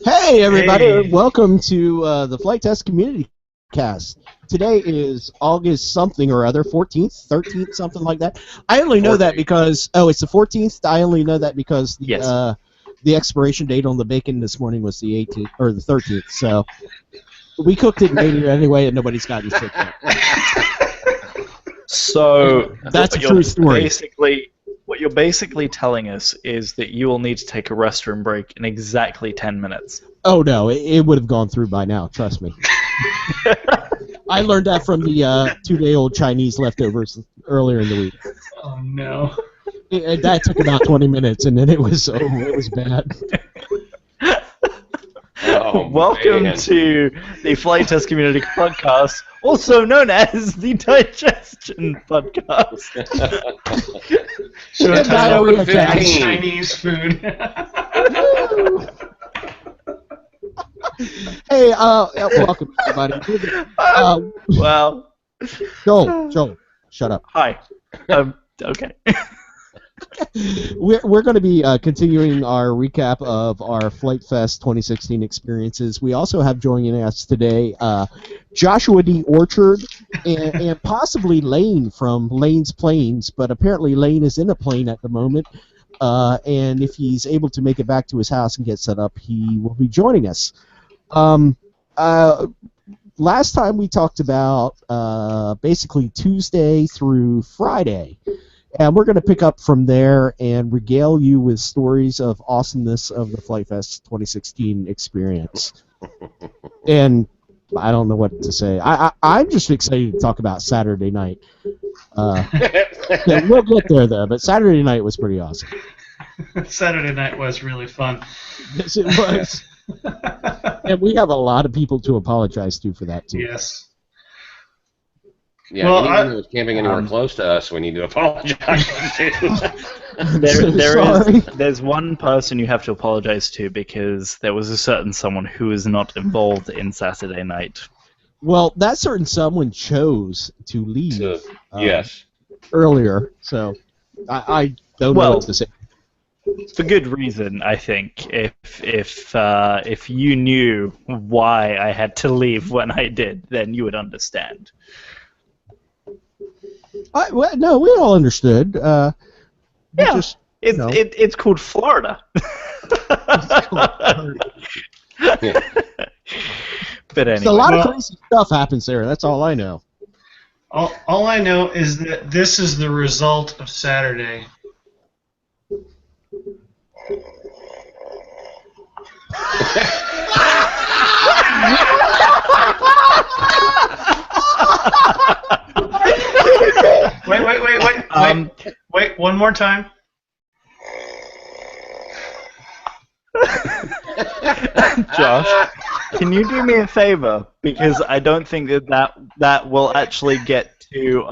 Hey, everybody. Hey. Welcome to the Flight Test Community Cast. Today is August something or other, 14th, 13th, something like that. I only know that because, it's the 14th. I only know that because the expiration date on the bacon this morning was the 18th, or the 13th. So we cooked it and ate it anyway, and nobody's gotten sick yet. So That's a true story. What you're basically telling us is that you will need to take a restroom break in exactly 10 minutes. Oh, no, it would have gone through by now, trust me. I learned that from the 2-day-old Chinese leftovers earlier in the week. Oh, no. That took about 20 minutes, and then it was bad. Oh, welcome to the Flight Test Community Podcast, also known as the Digestion Podcast. So now we have Chinese food. Hey, welcome everybody. Well, Joel, shut up. hi. Okay. We're going to be continuing our recap of our Flight Fest 2016 experiences. We also have joining us today Joshua D. Orchard and possibly Lane from Lane's Planes, but apparently Lane is in a plane at the moment, and if he's able to make it back to his house and get set up, he will be joining us. Last time we talked about basically Tuesday through Friday. And we're going to pick up from there and regale you with stories of awesomeness of the Flight Fest 2016 experience. And I don't know what to say. I'm just excited to talk about Saturday night. Yeah, we'll get there, though, but Saturday night was pretty awesome. Saturday night was really fun. Yes, it was. And we have a lot of people to apologize to for that, too. Yes. Yeah, well, anyone who was camping anywhere close to us, we need to apologize to. There's one person you have to apologize to because there was a certain someone who was not involved in Saturday night. Well, that certain someone chose to leave Yes. earlier, so I don't know what to say. For good reason, I think. If you knew why I had to leave when I did, then you would understand. No, we all understood. Yeah, just, it's called Florida. But anyway. A lot of crazy stuff happens there. That's all I know. All I know is that this is the result of Saturday. Wait, one more time. Josh, can you do me a favor? Because I don't think that will actually get to.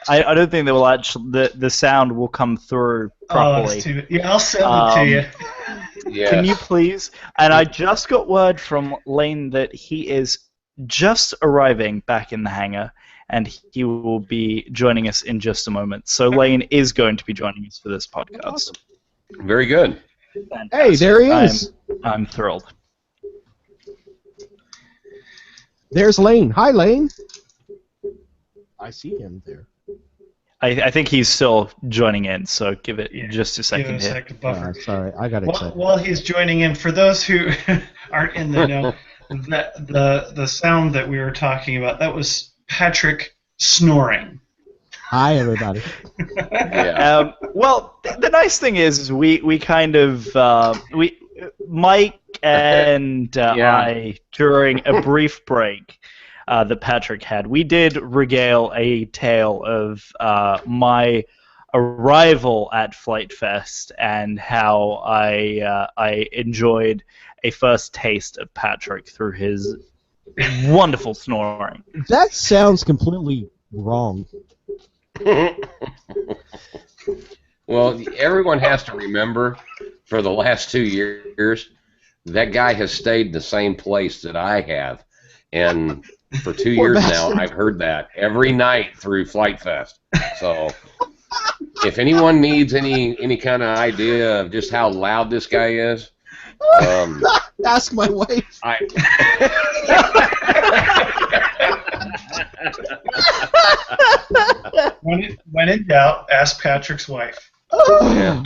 I don't think that will actually the sound will come through properly. Yeah, I'll send it to you. Yes. Can you please? And I just got word from Lane that he is just arriving back in the hangar, and he will be joining us in just a moment. So Lane is going to be joining us for this podcast. Awesome. Very good. Fantastic. Hey, there he is. I'm thrilled. There's Lane. Hi, Lane. I see him there. I think he's still joining in, so give it just a second Give it a here. second buffer. Sorry, I got excited. While he's joining in, for those who aren't in the know, the sound that we were talking about, that was Patrick snoring. Hi, everybody. Yeah. Well, the nice thing is we kind of Mike and I, during a brief break that Patrick had, we did regale a tale of my arrival at Flight Fest and how I enjoyed a first taste of Patrick through his wonderful snoring. That sounds completely wrong. Well, everyone has to remember, for the last 2 years, that guy has stayed in the same place that I have. And for 2 years now, I've heard that every night through Flight Fest. So if anyone needs any kind of idea of just how loud this guy is, Ask my wife. When in doubt, ask Patrick's wife. Yeah.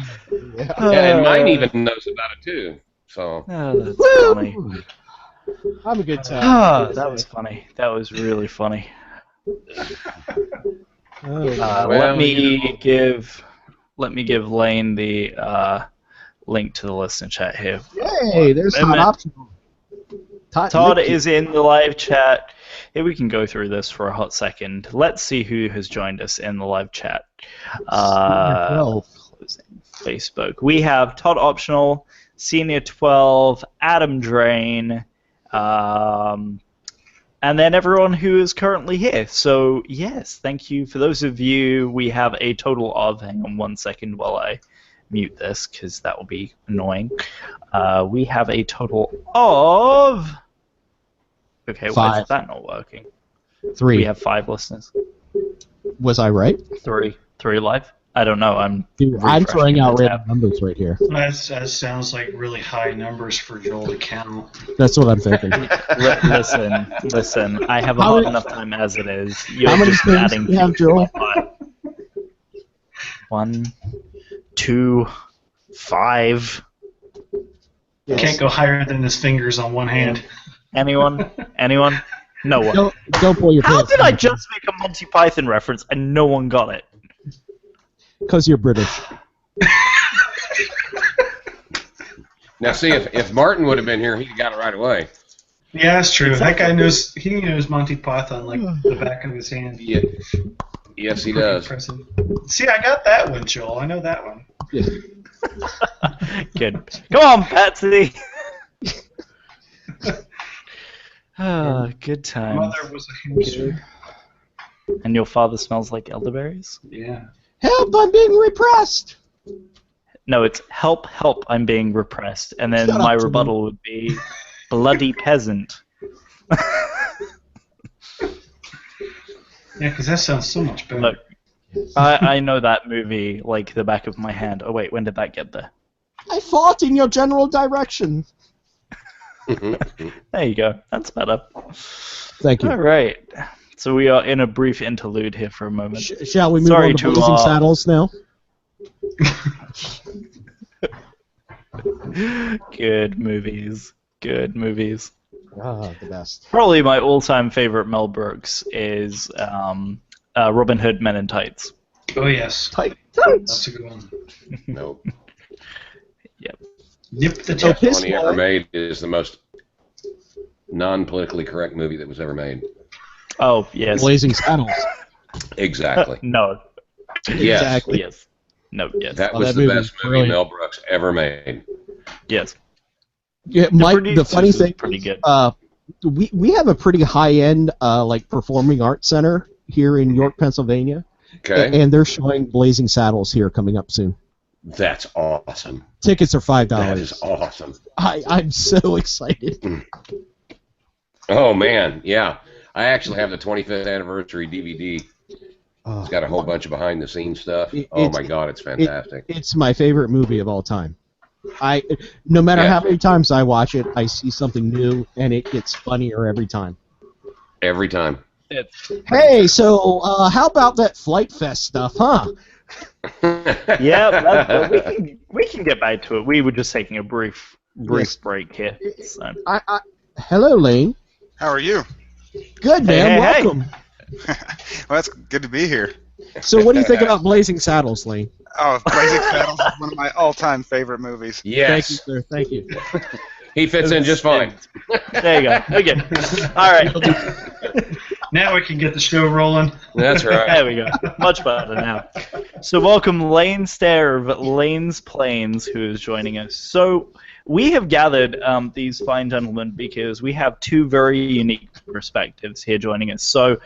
And mine even knows about it too. So. Oh, that's funny. I'm a good time. That was funny. That was really funny. Oh, Let me give Lane the link to the listener chat here. Yay, there's not optional. Todd is in the live chat. Here we can go through this for a hot second. Let's see who has joined us in the live chat. Facebook. We have Todd Optional, Senior 12, Adam Drain, and then everyone who is currently here. So yes, thank you. For those of you, we have a total of, hang on 1 second while I mute this because that will be annoying. We have a total of, okay, 5. why is that not working? 3. We have 5 listeners. Was I right? 3 live? I don't know. I'm throwing out random numbers right here. That sounds like really high numbers for Joel to count. That's what I'm thinking. Listen. I have a hard enough time as it is. You're how many just things adding do you have, Joel? 1, 2, 5. Yes. Can't go higher than his fingers on one hand. Anyone? No one. Don't pull your How pants. did I just make a Monty Python reference and no one got it? Because you're British. Now, see, if Martin would have been here, he'd got it right away. Yeah, that's true. Exactly. That guy knows Monty Python like the back of his hand. Yeah. Yes, he does. Impressive. See, I got that one, Joel. I know that one. Yeah. Good. Come on, Patsy. Good times. Mother was a hamster. And your father smells like elderberries? Yeah. Help! I'm being repressed. No, it's help, I'm being repressed. And then my rebuttal would be bloody peasant. Yeah, because that sounds so much better. Look, I know that movie like the back of my hand. Oh, wait, when did that get there? I fought in your general direction. There you go. That's better. Thank you. All right. So we are in a brief interlude here for a moment. Shall we move on to Blazing Saddles now? Good movies. The best. Probably my all-time favorite Mel Brooks is Robin Hood Men in Tights. Oh, yes. Tights. That's a good one. Nope. Yep. Nip the tip. Best one he ever made is the most non-politically correct movie that was ever made. Oh, yes. Blazing Saddles. Exactly. No. Yes. Exactly. Yes. No, yes. That was the best movie Mel Brooks ever made. Yes. Yeah, Mike, the funny thing, pretty good. We have a pretty high-end like performing arts center here in York, Pennsylvania. Okay. And they're showing Blazing Saddles here coming up soon. That's awesome. Tickets are $5. That is awesome. I'm so excited. Oh, man, yeah. I actually have the 25th anniversary DVD. It's got a whole bunch of behind-the-scenes stuff. Oh, my God, it's fantastic. It's my favorite movie of all time. No matter how many times I watch it, I see something new, and it gets funnier every time. Every time. Hey, so how about that Flite Fest stuff, huh? Yeah, we can get back to it. We were just taking a brief break here. So. Hello, Lane. How are you? Good, man. Welcome. Well, it's good to be here. So what do you think about Blazing Saddles, Lane? Oh, Blazing Saddles is one of my all-time favorite movies. Yes. Thank you, sir. Thank you. He fits in just fine. There you go. Okay. All right. Now we can get the show rolling. That's right. There we go. Much better now. So welcome Lane Stair of Lane's Plains, who is joining us. So we have gathered these fine gentlemen because we have two very unique perspectives here joining us. So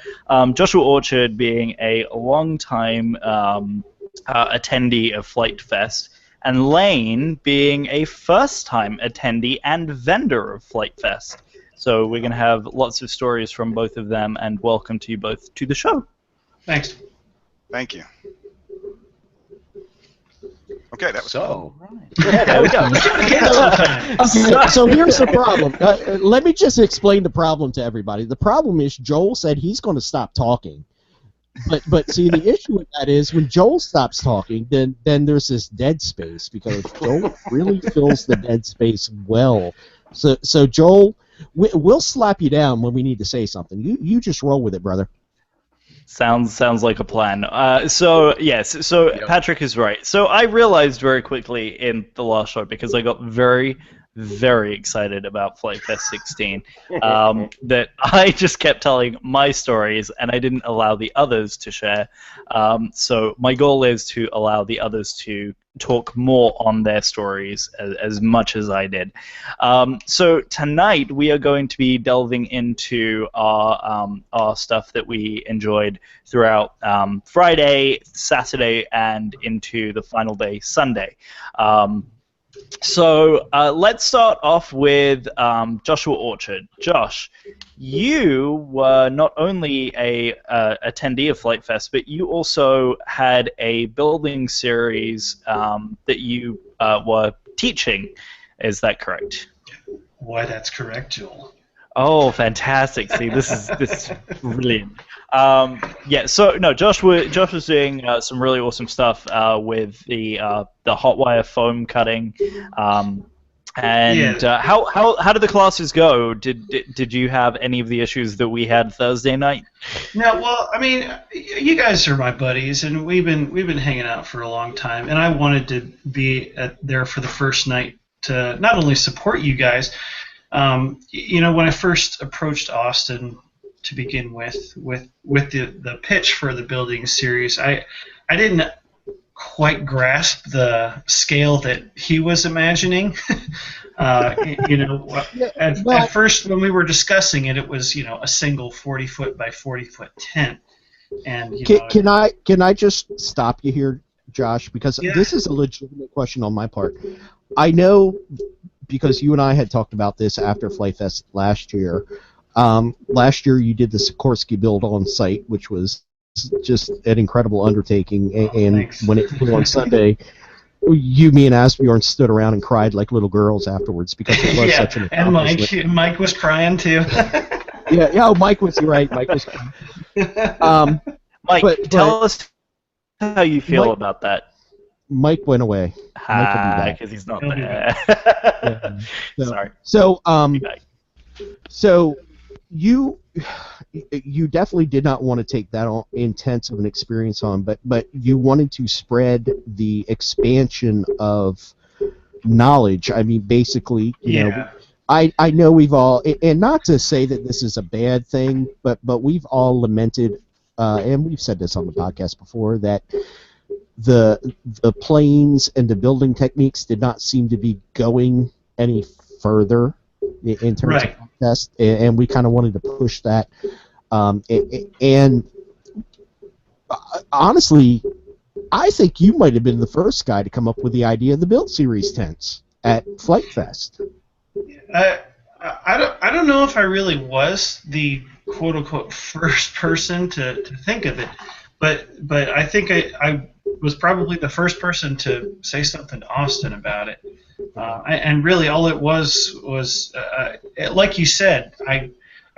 Joshua Orchard being a long-time attendee of Flite Fest, and Lane being a first-time attendee and vendor of Flite Fest. So we're going to have lots of stories from both of them, and welcome to you both to the show. Thanks. Thank you. Okay, that was So, Yeah, there we go. Okay, so here's the problem. Let me just explain the problem to everybody. The problem is Joel said he's going to stop talking. But see, the issue with that is when Joel stops talking, then there's this dead space because Joel really fills the dead space well. So Joel, we'll slap you down when we need to say something. You just roll with it, brother. Sounds like a plan. So yes, so Yep. Patrick is right. So I realized very quickly in the last show because I got very, very excited about Flight Fest 16 that I just kept telling my stories and I didn't allow the others to share. So my goal is to allow the others to talk more on their stories as much as I did. So tonight we are going to be delving into our stuff that we enjoyed throughout Friday, Saturday, and into the final day, Sunday. So let's start off with Joshua Orchard. Josh, you were not only a attendee of Flight Fest, but you also had a building series that you were teaching. Is that correct? Why, that's correct, Joel. Oh, fantastic! See, this is brilliant. Yeah, so no, Josh was doing some really awesome stuff with the hot wire foam cutting, and Yeah. How did the classes go? Did you have any of the issues that we had Thursday night? No, well, I mean, you guys are my buddies, and we've been hanging out for a long time, and I wanted to be there for the first night to not only support you guys. When I first approached Austin to begin with the pitch for the building series, I didn't quite grasp the scale that he was imagining. At first when we were discussing it, it was a single 40-foot by 40-foot tent, and Can I just stop you here, Josh? Because this is a legitimate question on my part. I know because you and I had talked about this after Flight Fest last year. Last year you did the Sikorsky build on site, which was just an incredible undertaking. And Thanks. when it flew on Sunday, you, me, and Asbjorn stood around and cried like little girls afterwards because it was such an and accomplishment. Mike was crying too. Oh, Mike was right. Mike was crying. Mike, tell us how you feel about that. Mike went away. Because he's not there. Sorry. So you definitely did not want to take that intense of an experience on, but you wanted to spread the expansion of knowledge. I mean, basically, you know, I know we've all, and not to say that this is a bad thing, but we've all lamented, and we've said this on the podcast before, that the planes and the building techniques did not seem to be going any further in terms of test, and we kind of wanted to push that. And honestly, I think you might have been the first guy to come up with the idea of the Build Series tents at Flight Fest. I don't know if I really was the quote unquote first person to think of it, but I think I was probably the first person to say something to Austin about it. And really, all it was like you said, I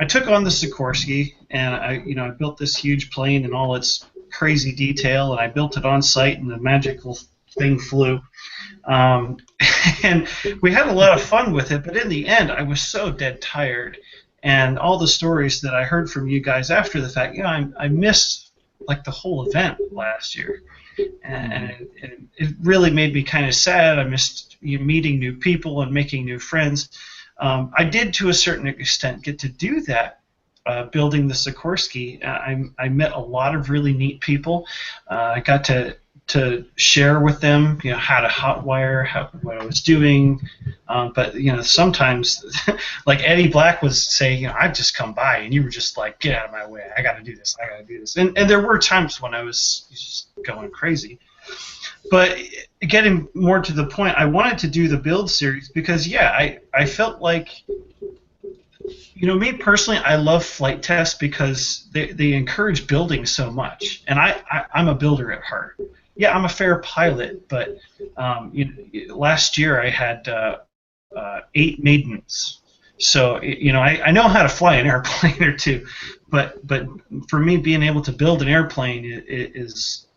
took on the Sikorsky, and I built this huge plane in all its crazy detail, and I built it on site, and the magical thing flew. And we had a lot of fun with it, but in the end, I was so dead tired, and all the stories that I heard from you guys after the fact, I missed like the whole event last year. And it really made me kind of sad. I missed meeting new people and making new friends. I did, to a certain extent, get to do that building the Sikorsky. I met a lot of really neat people. I got to share with them, how to hotwire, what I was doing. But sometimes, like Eddie Black was saying, I'd just come by, and you were just like, get out of my way. I got to do this. I got to do this. And there were times when I was just going crazy. But getting more to the point, I wanted to do the build series because, I felt like, me personally, I love flight tests because they encourage building so much. And I'm a builder at heart. yeah, I'm a fair pilot, but last year I had 8 maidens. So I know how to fly an airplane or two, but for me, being able to build an airplane is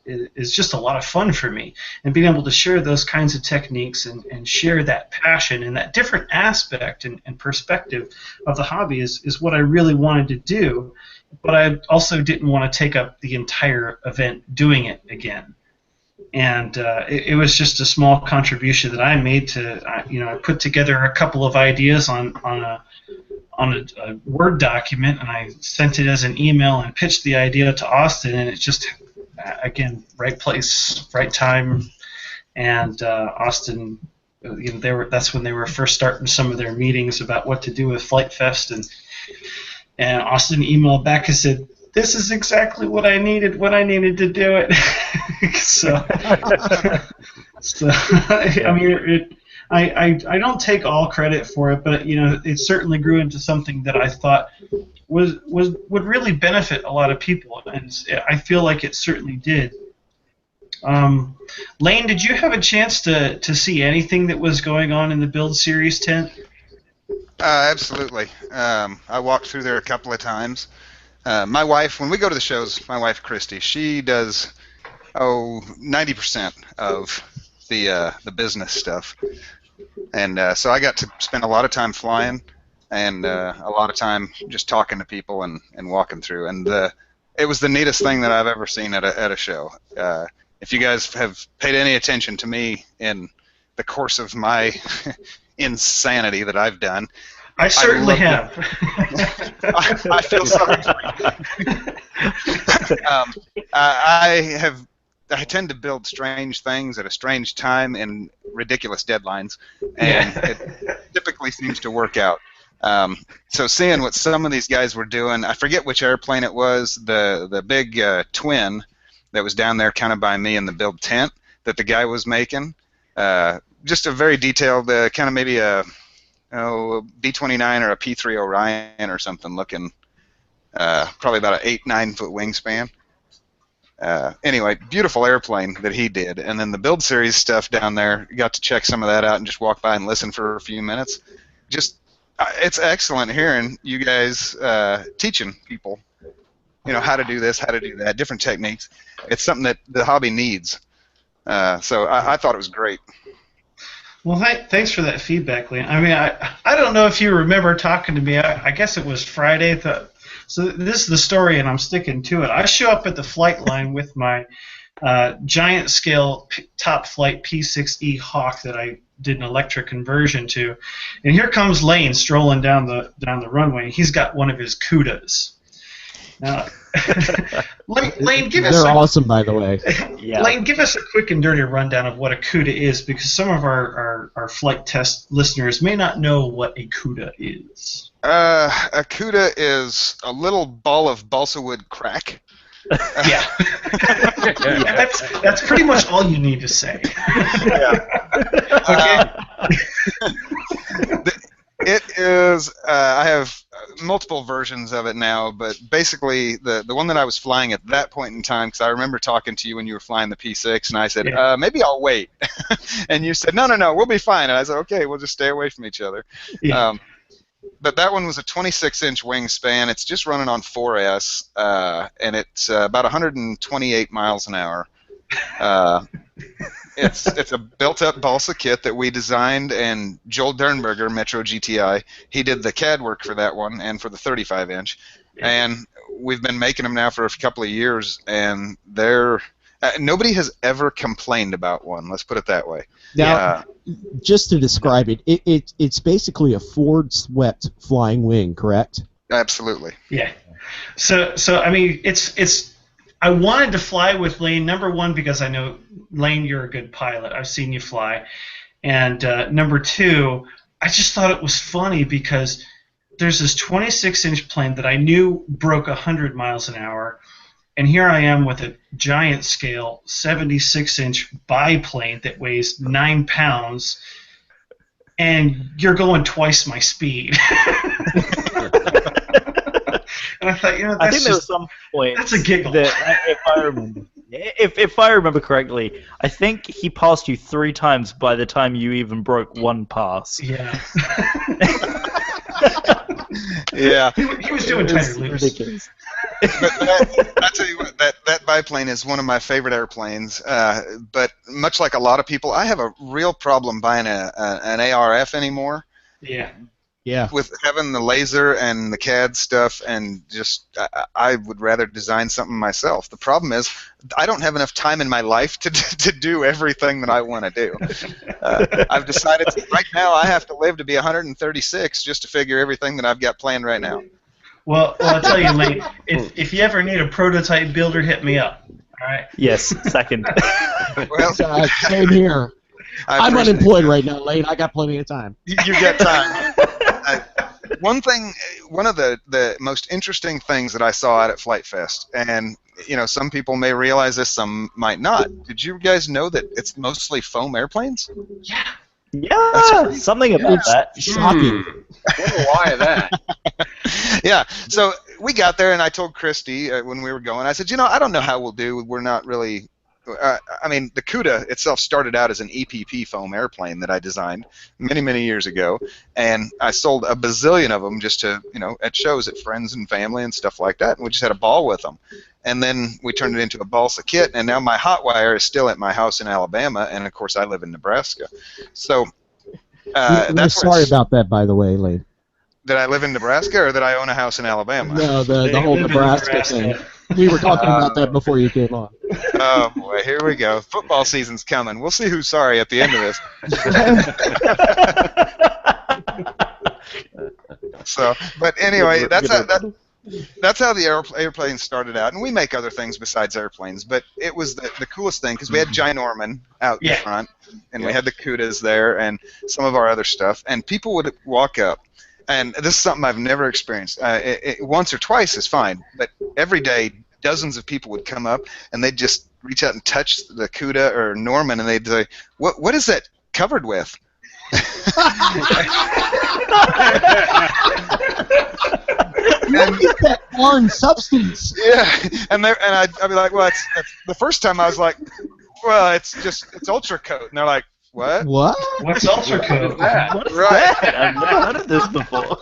just a lot of fun for me, and being able to share those kinds of techniques and share that passion and that different aspect and perspective of the hobby is what I really wanted to do, but I also didn't want to take up the entire event doing it again. And it was just a small contribution that I made to, I put together a couple of ideas on a Word document, and I sent it as an email and pitched the idea to Austin, and it just, again, right place, right time, and Austin, that's when they were first starting some of their meetings about what to do with Flight Fest, and Austin emailed back and said, "This is exactly what I needed when I needed to do it." so I mean, I don't take all credit for it, but it certainly grew into something that I thought would really benefit a lot of people, and I feel like it certainly did. Lane, did you have a chance to see anything that was going on in the Build Series tent? Absolutely. I walked through there a couple of times. My wife, when we go to the shows, my wife Christy, she does 90% of the business stuff, and so I got to spend a lot of time flying, and a lot of time just talking to people and walking through, and it was the neatest thing that I've ever seen at a show. If you guys have paid any attention to me in the course of my insanity that I've done, I certainly have. I feel sorry for you. I tend to build strange things at a strange time in ridiculous deadlines, and it typically seems to work out. So seeing what some of these guys were doing, I forget which airplane it was, the big twin that was down there kind of by me in the build tent that the guy was making, just a very detailed, kind of maybe a B-29 or a P-3 Orion or something looking, probably about an 8-9 foot wingspan. Anyway, beautiful airplane that he did, and then the Build Series stuff down there, got to check some of that out and just walk by and listen for a few minutes. Just, it's excellent hearing you guys teaching people, how to do this, how to do that, different techniques. It's something that the hobby needs. So I thought it was great. Well, thanks for that feedback, Lane. I mean, I don't know if you remember talking to me. I guess it was Friday. So this is the story, and I'm sticking to it. I show up at the flight line with my giant scale Top Flight P6E Hawk that I did an electric conversion to, and here comes Lane strolling down the runway. He's got one of his CUDAs. Now, Lane, give us. They're awesome, by the way. Yeah. Lane, give us a quick and dirty rundown of what a CUDA is, because some of our flight test listeners may not know what a CUDA is. A CUDA is a little ball of balsa wood crack. Yeah. That's pretty much all you need to say. Okay. It is. I have multiple versions of it now, but basically the one that I was flying at that point in time, because I remember talking to you when you were flying the P6, and I said, maybe I'll wait. And you said, no, we'll be fine. And I said, okay, we'll just stay away from each other. Yeah. But that one was a 26-inch wingspan. It's just running on 4S, and it's about 128 miles an hour. It's a built-up balsa kit that we designed, and Joel Dernberger, Metro GTI, he did the CAD work for that one and for the 35-inch. And we've been making them now for a couple of years, and they're nobody has ever complained about one. Let's put it that way. Now, just to describe it, it's basically a Ford-swept flying wing, correct? Absolutely. Yeah. So I mean, it's. I wanted to fly with Lane, number one, because I know, Lane, you're a good pilot. I've seen you fly. And number two, I just thought it was funny because there's this 26-inch plane that I knew broke 100 miles an hour, and here I am with a giant scale 76-inch biplane that weighs 9 pounds, and you're going twice my speed. And I thought, I think there was some point that's a giggle. That, if I remember, If I remember correctly, I think he passed you 3 times by the time you even broke 1 pass. Yeah. Yeah. He was doing tighter loops. Ridiculous. But I tell you what, that biplane is one of my favorite airplanes. But much like a lot of people, I have a real problem buying an ARF anymore. Yeah. Yeah. With having the laser and the CAD stuff, and just I would rather design something myself. The problem is I don't have enough time in my life to do everything that I want to do. I've decided right now I have to live to be 136 just to figure everything that I've got planned right now. Well, I'll tell you, Lee, if you ever need a prototype builder, hit me up. All right. Yes, second. Well, Same here. I'm appreciate unemployed right now, Lane. I got plenty of time. You get time. One of the most interesting things that I saw out at Flite Fest, and some people may realize this, some might not. Did you guys know that it's mostly foam airplanes? Yeah. Yeah, something about that. Shocking. Wonder why that. Yeah. So we got there, and I told Christy when we were going, I said, I don't know how we'll do. We're not really. I mean, the CUDA itself started out as an EPP foam airplane that I designed many, many years ago, and I sold a bazillion of them just to, at shows at friends and family and stuff like that, and we just had a ball with them. And then we turned it into a balsa kit, and now my hot wire is still at my house in Alabama, and of course I live in Nebraska. So We're sorry about that, by the way, Lane. That I live in Nebraska, or that I own a house in Alabama? No, the whole Nebraska thing. We were talking about that before you came on. Oh boy, here we go. Football season's coming. We'll see who's sorry at the end of this. So, but anyway, that's how the airplane started out, and we make other things besides airplanes. But it was the coolest thing because we had Ginorman out in front, and we had the CUDAs there, and some of our other stuff, and people would walk up. And this is something I've never experienced. Once or twice is fine, but every day dozens of people would come up and they'd just reach out and touch the CUDA or Norman, and they'd say, "What is that covered with?" You get that foreign substance. Yeah, and I'd be like, "Well, it's the first time I was like, well, it's Ultra Coat," and they're like, "What? What's Ultra Coat? What is that? I've never heard of this before.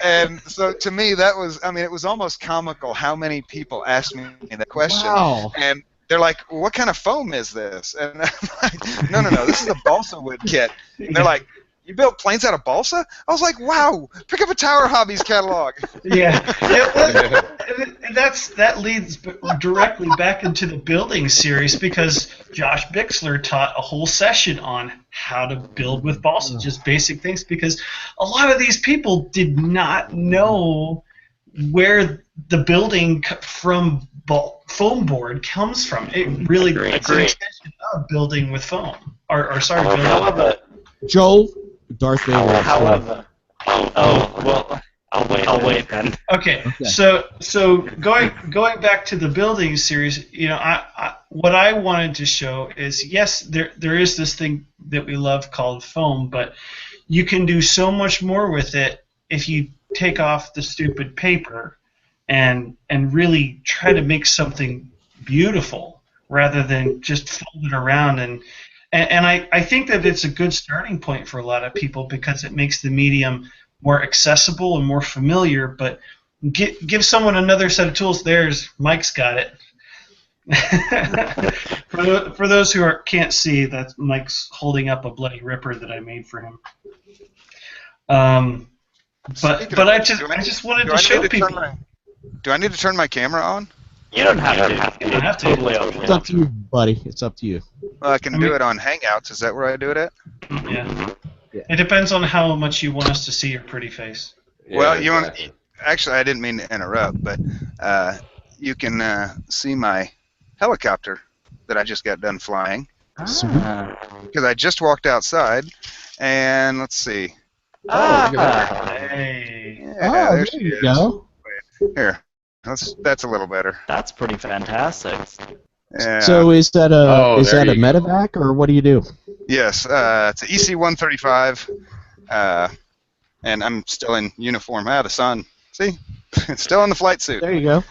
And so to me, that was, it was almost comical how many people asked me that question. Wow. And they're like, well, what kind of foam is this? And I'm like, no, this is a balsa wood kit. And they're like, you built planes out of balsa? I was like, wow, pick up a Tower Hobbies catalog. Yeah. That leads directly back into the building series because Josh Bixler taught a whole session on how to build with balsa, just basic things, because a lot of these people did not know where the building from foam board comes from. It really is an extension of building with foam. Building. Joel, Darth Vader. However, I'll wait then. Okay. So going back to the building series, what I wanted to show is, yes, there is this thing that we love called foam, but you can do so much more with it if you take off the stupid paper and really try to make something beautiful rather than just fold it around. And I think that it's a good starting point for a lot of people because it makes the medium more accessible and more familiar, but give someone another set of tools. Mike's got it. For those who can't see, that Mike's holding up a bloody ripper that I made for him. But I just wanted to show people. Do I need to turn my camera on? You don't have to. You don't have to. Totally It's up to you, buddy. It's up to you. Well, I can do it on Hangouts. Is that where I do it at? Yeah. It depends on how much you want us to see your pretty face. Yeah, Well, exactly. Actually, I didn't mean to interrupt, but you can see my helicopter that I just got done flying. Because I just walked outside, and let's see. Hey. Yeah, there she you is. go. Here, that's a little better. That's pretty fantastic. Yeah. So is that Oh, there a you go. medevac, or what do you do? Yes, it's an EC-135, and I'm still in uniform. The sun. See? Still in the flight suit. There you go.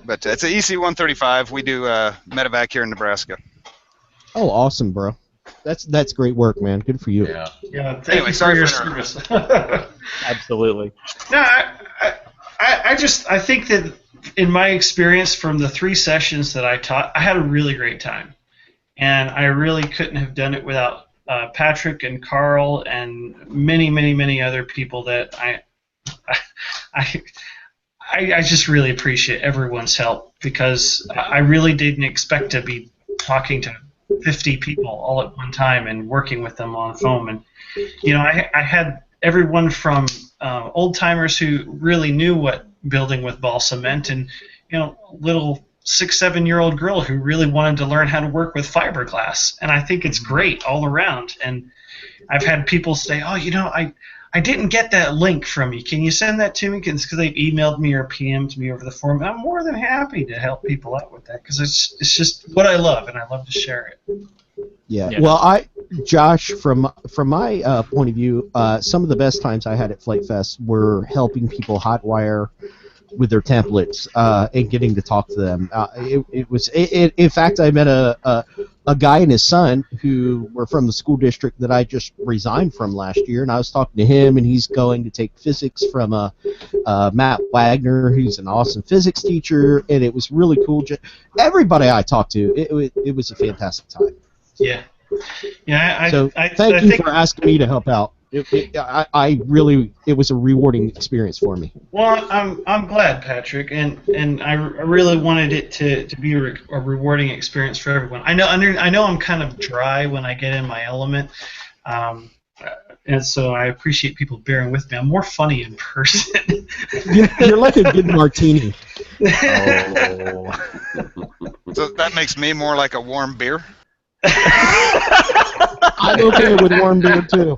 But it's an EC-135. We do medevac here in Nebraska. Oh, awesome, bro. That's great work, man. Good for you. Yeah. Yeah, thank Anyway, you sorry for your for service. Absolutely. No, I think that in my experience from the 3 sessions that I taught, I had a really great time, and I really couldn't have done it without Patrick and Carl and many other people that I just really appreciate everyone's help, because I really didn't expect to be talking to 50 people all at one time and working with them on foam. And I had everyone from old timers who really knew what building with balsa meant, and little 6-7-year-old girl who really wanted to learn how to work with fiberglass. And I think it's great all around. And I've had people say, "Oh, I didn't get that link from you. Can you send that to me?" Because they've emailed me or PM'd me over the forum. I'm more than happy to help people out with that, because it's just what I love, and I love to share it. Yeah. Well, Josh, from my point of view, some of the best times I had at Flite Fest were helping people hotwire with their templates and getting to talk to them. In fact, I met a guy and his son who were from the school district that I just resigned from last year, and I was talking to him, and he's going to take physics from Matt Wagner, who's an awesome physics teacher, and it was really cool. Everybody I talked to, it was a fantastic time. Yeah. Yeah. So thank you for asking me to help out. I really, it was a rewarding experience for me. Well, I'm glad, Patrick, and I really wanted it to be a rewarding experience for everyone. I know I'm kind of dry when I get in my element, and so I appreciate people bearing with me. I'm more funny in person. You're like a good martini. Oh. So that makes me more like a warm beer. I'm okay with warm beer too.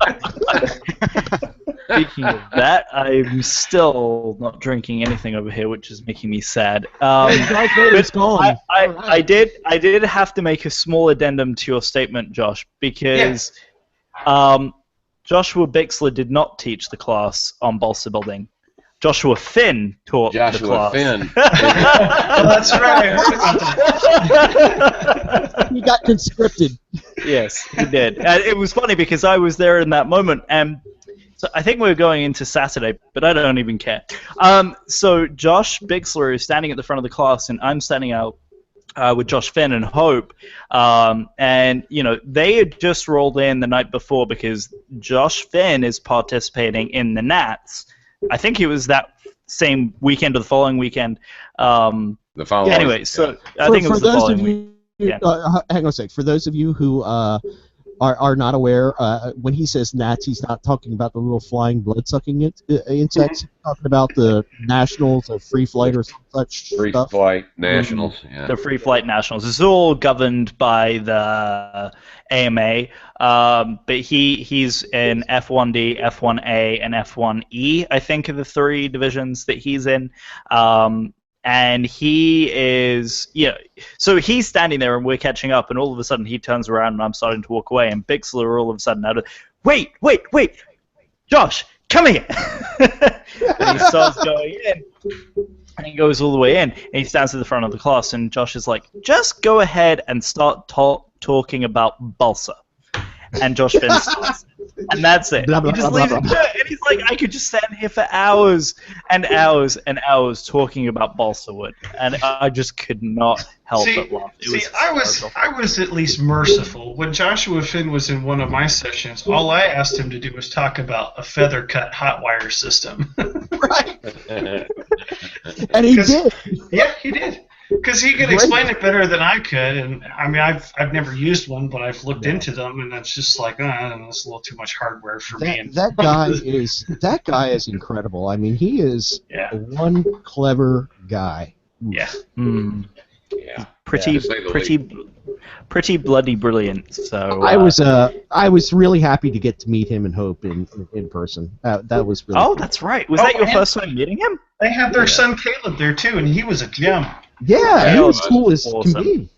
Speaking of that, I'm still not drinking anything over here, which is making me sad. It's gone. I did have to make a small addendum to your statement, Josh, because Joshua Bixler did not teach the class on balsa building. Joshua Finn taught the class. Joshua Finn. Oh, that's right. I heard about that. He got conscripted. Yes, he did. And it was funny because I was there in that moment, and so I think we were going into Saturday, but I don't even care. So Josh Bixler is standing at the front of the class, and I'm standing out with Josh Finn and Hope, and they had just rolled in the night before because Josh Finn is participating in the Nats. I think it was that same weekend or the following weekend. The following. Anyway, so I think it was the following weekend. Hang on a sec. For those of you who are not aware, when he says gnats, he's not talking about the little flying blood-sucking insects. He's talking about the nationals of Free Flight or such Free stuff. Flight Nationals. Yeah. The Free Flight Nationals. It's all governed by the AMA, but he's in F1D, F1A, and F1E, I think, are the 3 divisions that he's in. And he is, so he's standing there and we're catching up, and all of a sudden he turns around and I'm starting to walk away, and Bixler all of a sudden out of, wait, Josh, come here. And he starts going in, and he goes all the way in, and he stands at the front of the class, and Josh is like, just go ahead and start talking about balsa. And Josh Finn starts. And that's it. Blah, blah, He just blah, leaves blah, it blah. there, and he's like, I could just stand here for hours and hours and hours talking about balsa wood, and I just could not help but laugh. I was at least merciful. When Joshua Finn was in one of my sessions, all I asked him to do was talk about a feather cut hot wire system. Right. And he did. Yeah, he did. Because he could explain it better than I could, and I mean, I've never used one, but I've looked into them, and it's just like, it's a little too much hardware for me. And That guy is incredible. I mean, he is one clever guy. Yeah. Mm. Yeah. Pretty bloody brilliant. So I was really happy to get to meet him and Hope in person. That was really cool. That's right. Was that your first time meeting him? They had their son Caleb there too, and he was a gem. Yeah, he was cool as awesome. can be.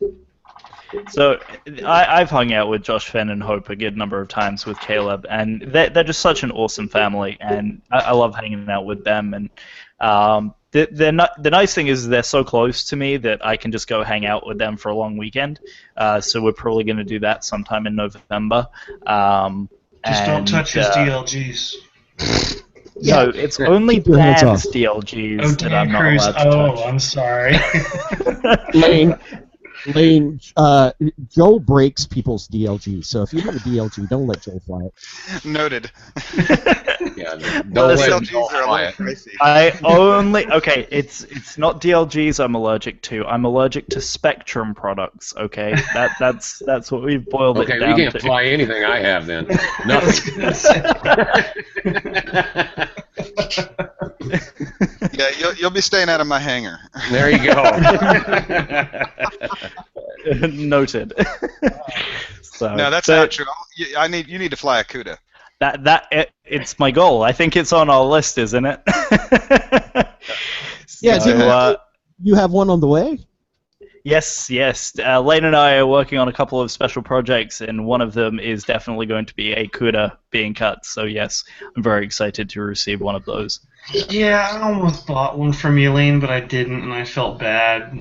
So I've hung out with Josh Finn and Hope a good number of times with Caleb, and they're just such an awesome family, and I love hanging out with them. And the nice thing is they're so close to me that I can just go hang out with them for a long weekend. So we're probably going to do that sometime in November. Just don't touch his DLGs. No, it's only keep your hands Dan's off. DLGs Oh, that I'm Dan not Cruz. allowed to Oh, touch. I'm sorry. Lane, Joel breaks people's DLG, so if you have a DLG, don't let Joel fly it. Noted. Yeah, don't Well, let him DLGs are a fly little it. pricey. Okay, it's not DLGs I'm allergic to. I'm allergic to Spectrum products. Okay, that's what we've boiled Okay, it we down can't to. fly anything I have then. I was Nothing. gonna say. Yeah, you'll be staying out of my hangar. There you go. Noted. So, No, that's not true. You need to fly a CUDA. It's my goal. I think it's on our list, isn't it? Yeah, So, you have one on the way? yes. Lane and I are working on a couple of special projects, and one of them is definitely going to be a CUDA being cut. So yes, I'm very excited to receive one of those. Yeah, I almost bought one from Elaine, but I didn't, and I felt bad.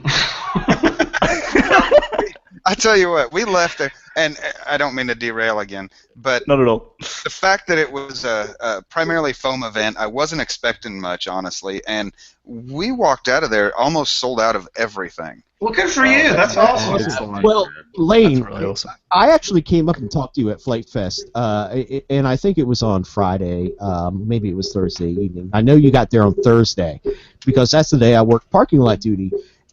I tell you what, we left there, and I don't mean to derail again, but Not at all. the fact that it was a primarily foam event, I wasn't expecting much, honestly, and we walked out of there almost sold out of everything. Well, good for you. That's awesome. Excellent. Well, Lane, That's really awesome. I actually came up and talked to you at Flite Fest, and I think it was on Friday. Maybe it was Thursday evening. I know you got there on Thursday because that's the day I worked parking lot duty.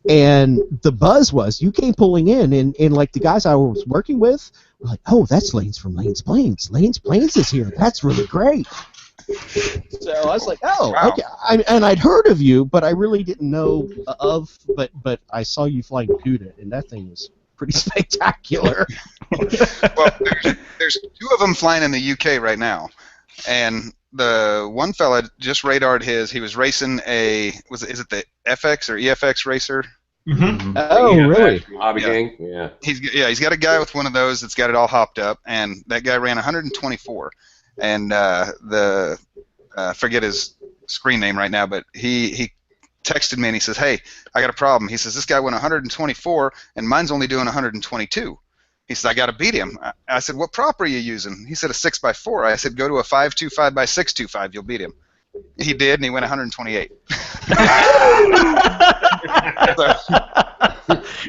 And the buzz was you came pulling in, and like the guys I was working with were like, "Oh, that's Lane's from Lane's Planes. Lane's Planes is here. That's really great." So I was like, "Oh, Wow. okay." And I'd heard of you, but I really didn't know of. But I saw you flying CUDA, and that thing was pretty spectacular. Well, there's two of them flying in the UK right now, and the one fella just radared his. He was racing is it the FX or EFX racer? Mm-hmm. Oh, Yeah, really? from Hobby Yeah. Gang? Yeah. He's got a guy with one of those that's got it all hopped up, and that guy ran 124, and forget his screen name right now, but he texted me and he says, "Hey, I got a problem." He says, "This guy went 124 and mine's only doing 122." He said, "I got to beat him." I said, "What prop are you using?" He said, "A 6x4. I said, "Go to a 525 by 625. You'll beat him." He did, and he went 128.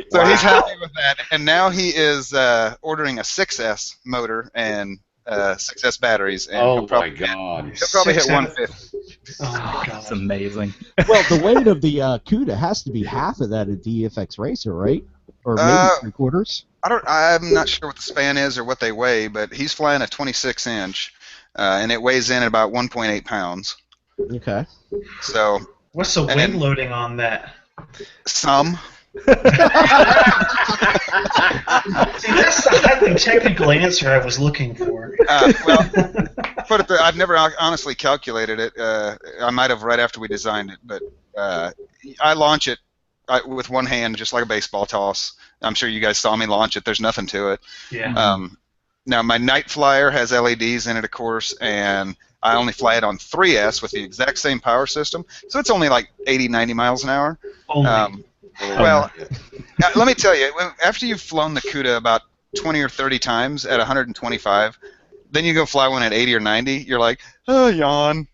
So he's happy with that, and now he is ordering a 6S motor and 6S batteries, and Oh he'll my probably God. hit 6S. 150. Oh my That's god. amazing. Well, the weight of the CUDA has to be half of that of DFX Racer, right? Or maybe three-quarters? I'm not sure what the span is or what they weigh, but he's flying a 26-inch, and it weighs in at about 1.8 pounds. Okay. So What's the And wing then- loading on that? some. See, that's the highly technical answer I was looking for. Well, put it there, I've never honestly calculated it. I might have right after we designed it, but I launch it with one hand, just like a baseball toss. I'm sure you guys saw me launch it. There's nothing to it. Yeah. Now, my Night Flyer has LEDs in it, of course, and I only fly it on 3S with the exact same power system, so it's only like 80, 90 miles an hour. Only. Well, let me tell you, after you've flown the CUDA about 20 or 30 times at 125, then you go fly one at 80 or 90, you're like, oh, yawn.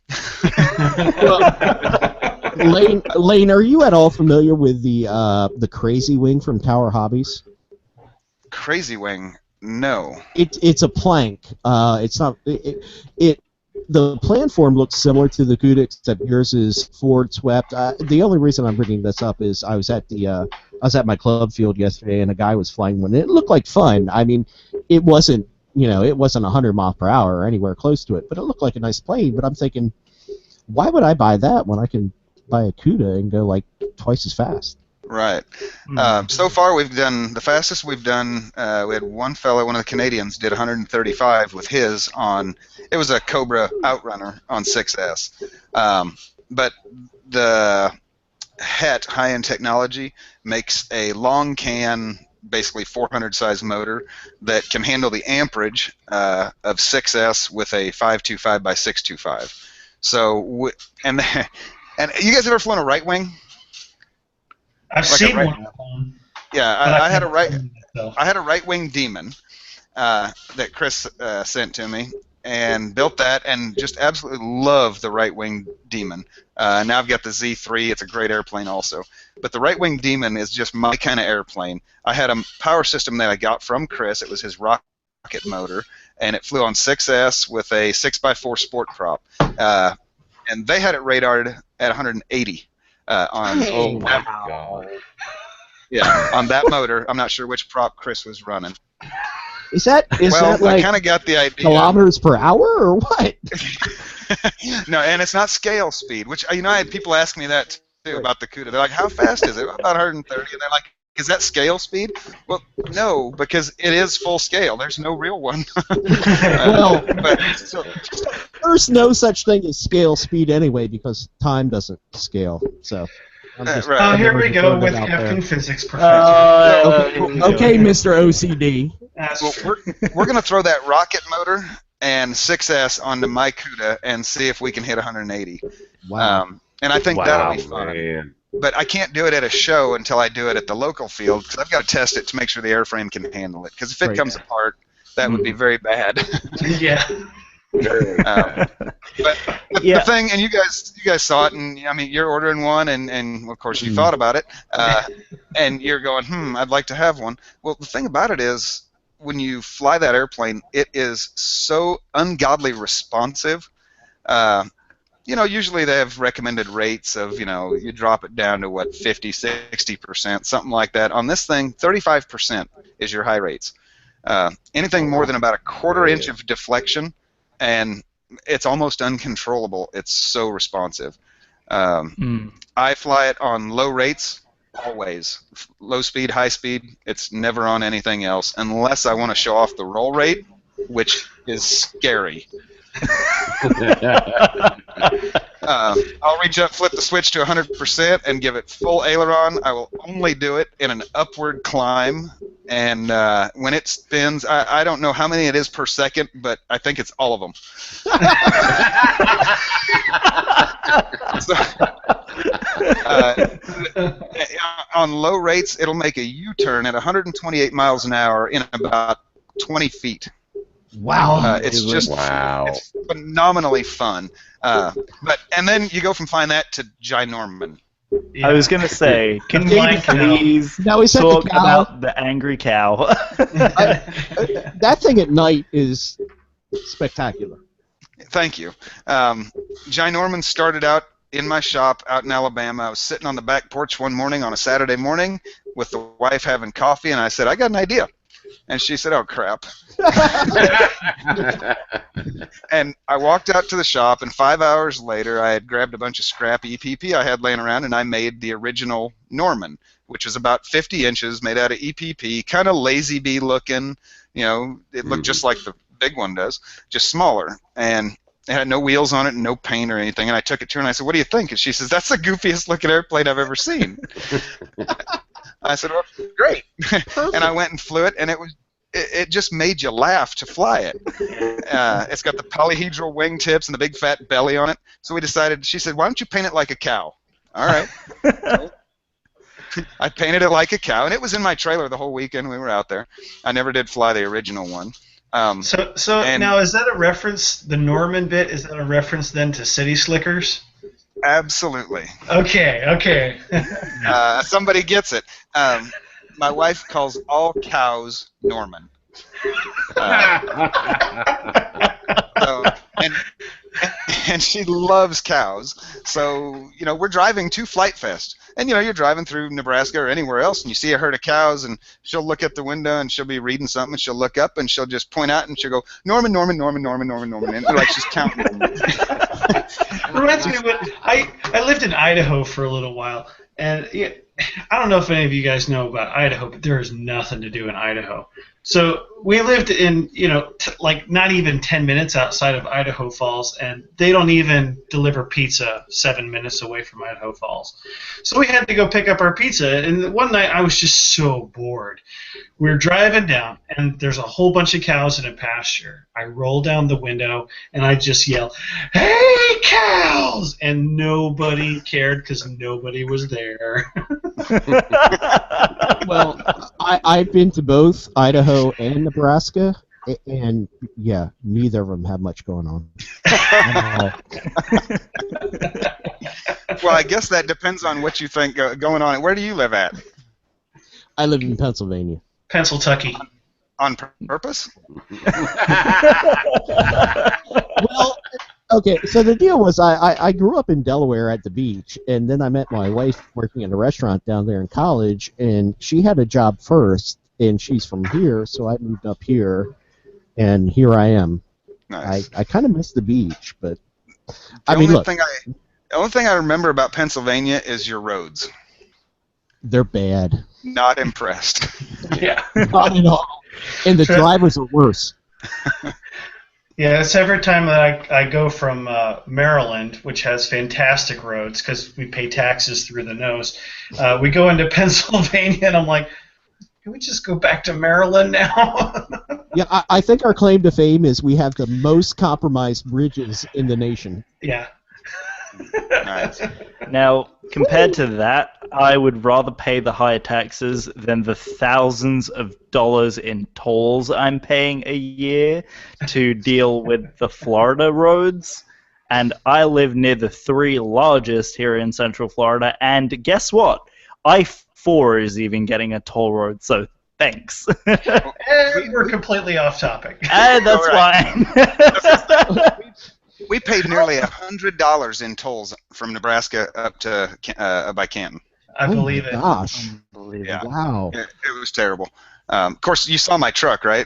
Lane, are you at all familiar with the Crazy Wing from Tower Hobbies? Crazy Wing, no. It's a plank. It's not it. The planform looks similar to the CUDA, except yours is forward swept. The only reason I'm bringing this up is I was at my club field yesterday, and a guy was flying one. It looked like fun. I mean, it wasn't 100 miles per hour or anywhere close to it, but it looked like a nice plane. But I'm thinking, why would I buy that when I can buy a CUDA and go like twice as fast? Right. So far, the fastest we've done, we had one fellow, one of the Canadians, did 135 with his on, it was a Cobra Outrunner on 6S. But the HET, high-end technology, makes a long can, basically 400 size motor that can handle the amperage of 6S with a 525 by 625. So, And you guys ever flown a right wing? I've Like a seen right- one. Yeah, but I had a haven't right. flown it myself. I had a right wing Demon that Chris sent to me, and built that, and just absolutely love the right wing Demon. Now I've got the Z3. It's a great airplane also. But the right wing Demon is just my kind of airplane. I had a power system that I got from Chris. It was his rocket motor, and it flew on 6S with a 6x4 sport prop. And they had it radared at 180 on. Oh my God. Yeah, on that motor. I'm not sure which prop Chris was running. Is that I like kind of got the idea. kilometers per hour or what? No, and it's not scale speed, which I had people ask me that too about the CUDA. They're like, "How fast is it?" About 130, and they're like, "Is that scale speed?" Well, no, because it is full scale. There's no real one. Well, So, there's no such thing as scale speed anyway because time doesn't scale. So. I'm just- right. Oh, here we go throwing it with out Captain there. Physics Professor. Okay, Mr. OCD. That's well, true. we're gonna throw that rocket motor and 6S onto my CUDA and see if we can hit 180. Wow. And I think that'll be fun. Man. But I can't do it at a show until I do it at the local field because I've got to test it to make sure the airframe can handle it. Because if it Right. comes apart, that would be very bad. Yeah. But the thing, and you guys saw it, and I mean, you're ordering one, and of course you thought about it, and you're going, I'd like to have one. Well, the thing about it is, when you fly that airplane, it is so ungodly responsive. Usually they have recommended rates of, you drop it down to 50, 60%, something like that. On this thing, 35% is your high rates. Anything more than about a quarter inch of deflection, and it's almost uncontrollable. It's so responsive. I fly it on low rates, always. Low speed, high speed, it's never on anything else, unless I want to show off the roll rate, which is scary. I'll reach up, flip the switch to 100%, and give it full aileron. I will only do it in an upward climb, and when it spins, I don't know how many it is per second, but I think it's all of them. On low rates, it'll make a U-turn at 128 miles an hour in about 20 feet. Wow. It's just Wow. it's phenomenally fun. And then you go from flying that to Ginorman. I was going to say, can we Flying cow. please Now, is that talk the cow? about the angry cow? That thing at night is spectacular. Thank you. Ginorman started out in my shop out in Alabama. I was sitting on the back porch one morning on a Saturday morning with the wife having coffee, and I said, I got an idea. And she said, oh, crap. And I walked out to the shop, and 5 hours later, I had grabbed a bunch of scrap EPP I had laying around, and I made the original Norman, which was about 50 inches, made out of EPP, kind of lazy bee looking. It looked just like the big one does, just smaller. And it had no wheels on it and no paint or anything. And I took it to her, and I said, what do you think? And she says, that's the goofiest looking airplane I've ever seen. I said, well, great. And I went and flew it, and it just made you laugh to fly it. It's got the polyhedral wingtips and the big fat belly on it. So we decided, she said, why don't you paint it like a cow? All right. I painted it like a cow, and it was in my trailer the whole weekend we were out there. I never did fly the original one. So now, is that a reference, the Norman bit, is that a reference then to City Slickers? Absolutely. Okay. Somebody gets it. My wife calls all cows Norman. And she loves cows. So, we're driving to Flite Fest. And, you're driving through Nebraska or anywhere else, and you see a herd of cows, and she'll look at the window, and she'll be reading something, and she'll look up, and she'll just point out, and she'll go, Norman, Norman, Norman, Norman, Norman, Norman, and like she's counting. Reminds me of when I lived in Idaho for a little while, and I don't know if any of you guys know about Idaho, but there is nothing to do in Idaho. So we lived in, like not even 10 minutes outside of Idaho Falls, and they don't even deliver pizza 7 minutes away from Idaho Falls. So we had to go pick up our pizza, and one night I was just so bored. We were driving down, and there's a whole bunch of cows in a pasture. I roll down the window, and I just yell, "Hey, cows!" and nobody cared because nobody was there. Well, I've been to both Idaho and Nebraska, and yeah, neither of them have much going on. At all. Well, I guess that depends on what you think going on. Where do you live at? I live in Pennsylvania. Pennsyltucky. On purpose? Well, okay, so the deal was I grew up in Delaware at the beach, and then I met my wife working in a restaurant down there in college, and she had a job first, and she's from here, so I moved up here, and here I am. Nice. I kind of miss the beach, but The I mean, only look, thing the only thing I remember about Pennsylvania is your roads. they're bad. Not impressed. Yeah. Not at all. And the drivers are worse. Yeah, it's every time that I go from Maryland, which has fantastic roads because we pay taxes through the nose, we go into Pennsylvania, and I'm like, can we just go back to Maryland now? Yeah, I think our claim to fame is we have the most compromised bridges in the nation. Yeah. Nice. Now, compared to that, I would rather pay the higher taxes than the thousands of dollars in tolls I'm paying a year to deal with the Florida roads. And I live near the 3 largest here in Central Florida, and guess what? I-4 is even getting a toll road, so thanks. And we're completely off topic. And that's fine. We paid nearly $100 in tolls from Nebraska up to by Canton. I believe it. Gosh. Yeah. Wow. It was terrible. Of course, you saw my truck, right?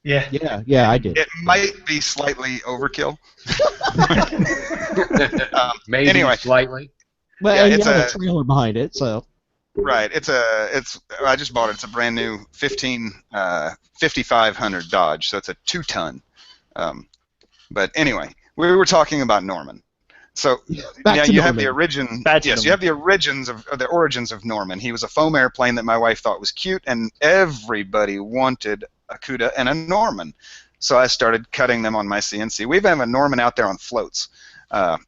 Yeah. Yeah, I did. It might be slightly overkill. Maybe Anyway. slightly. But Yeah, and it's you have a trailer behind it, so. Right. I just bought it. It's a brand new 5500 Dodge, so it's a 2-ton. But anyway, we were talking about Norman. So Back to you have Norman. the origin. Back to Yes, you have the origins of the origins of Norman. He was a foam airplane that my wife thought was cute, and everybody wanted a Cuda and a Norman. So I started cutting them on my CNC. We even have a Norman out there on floats,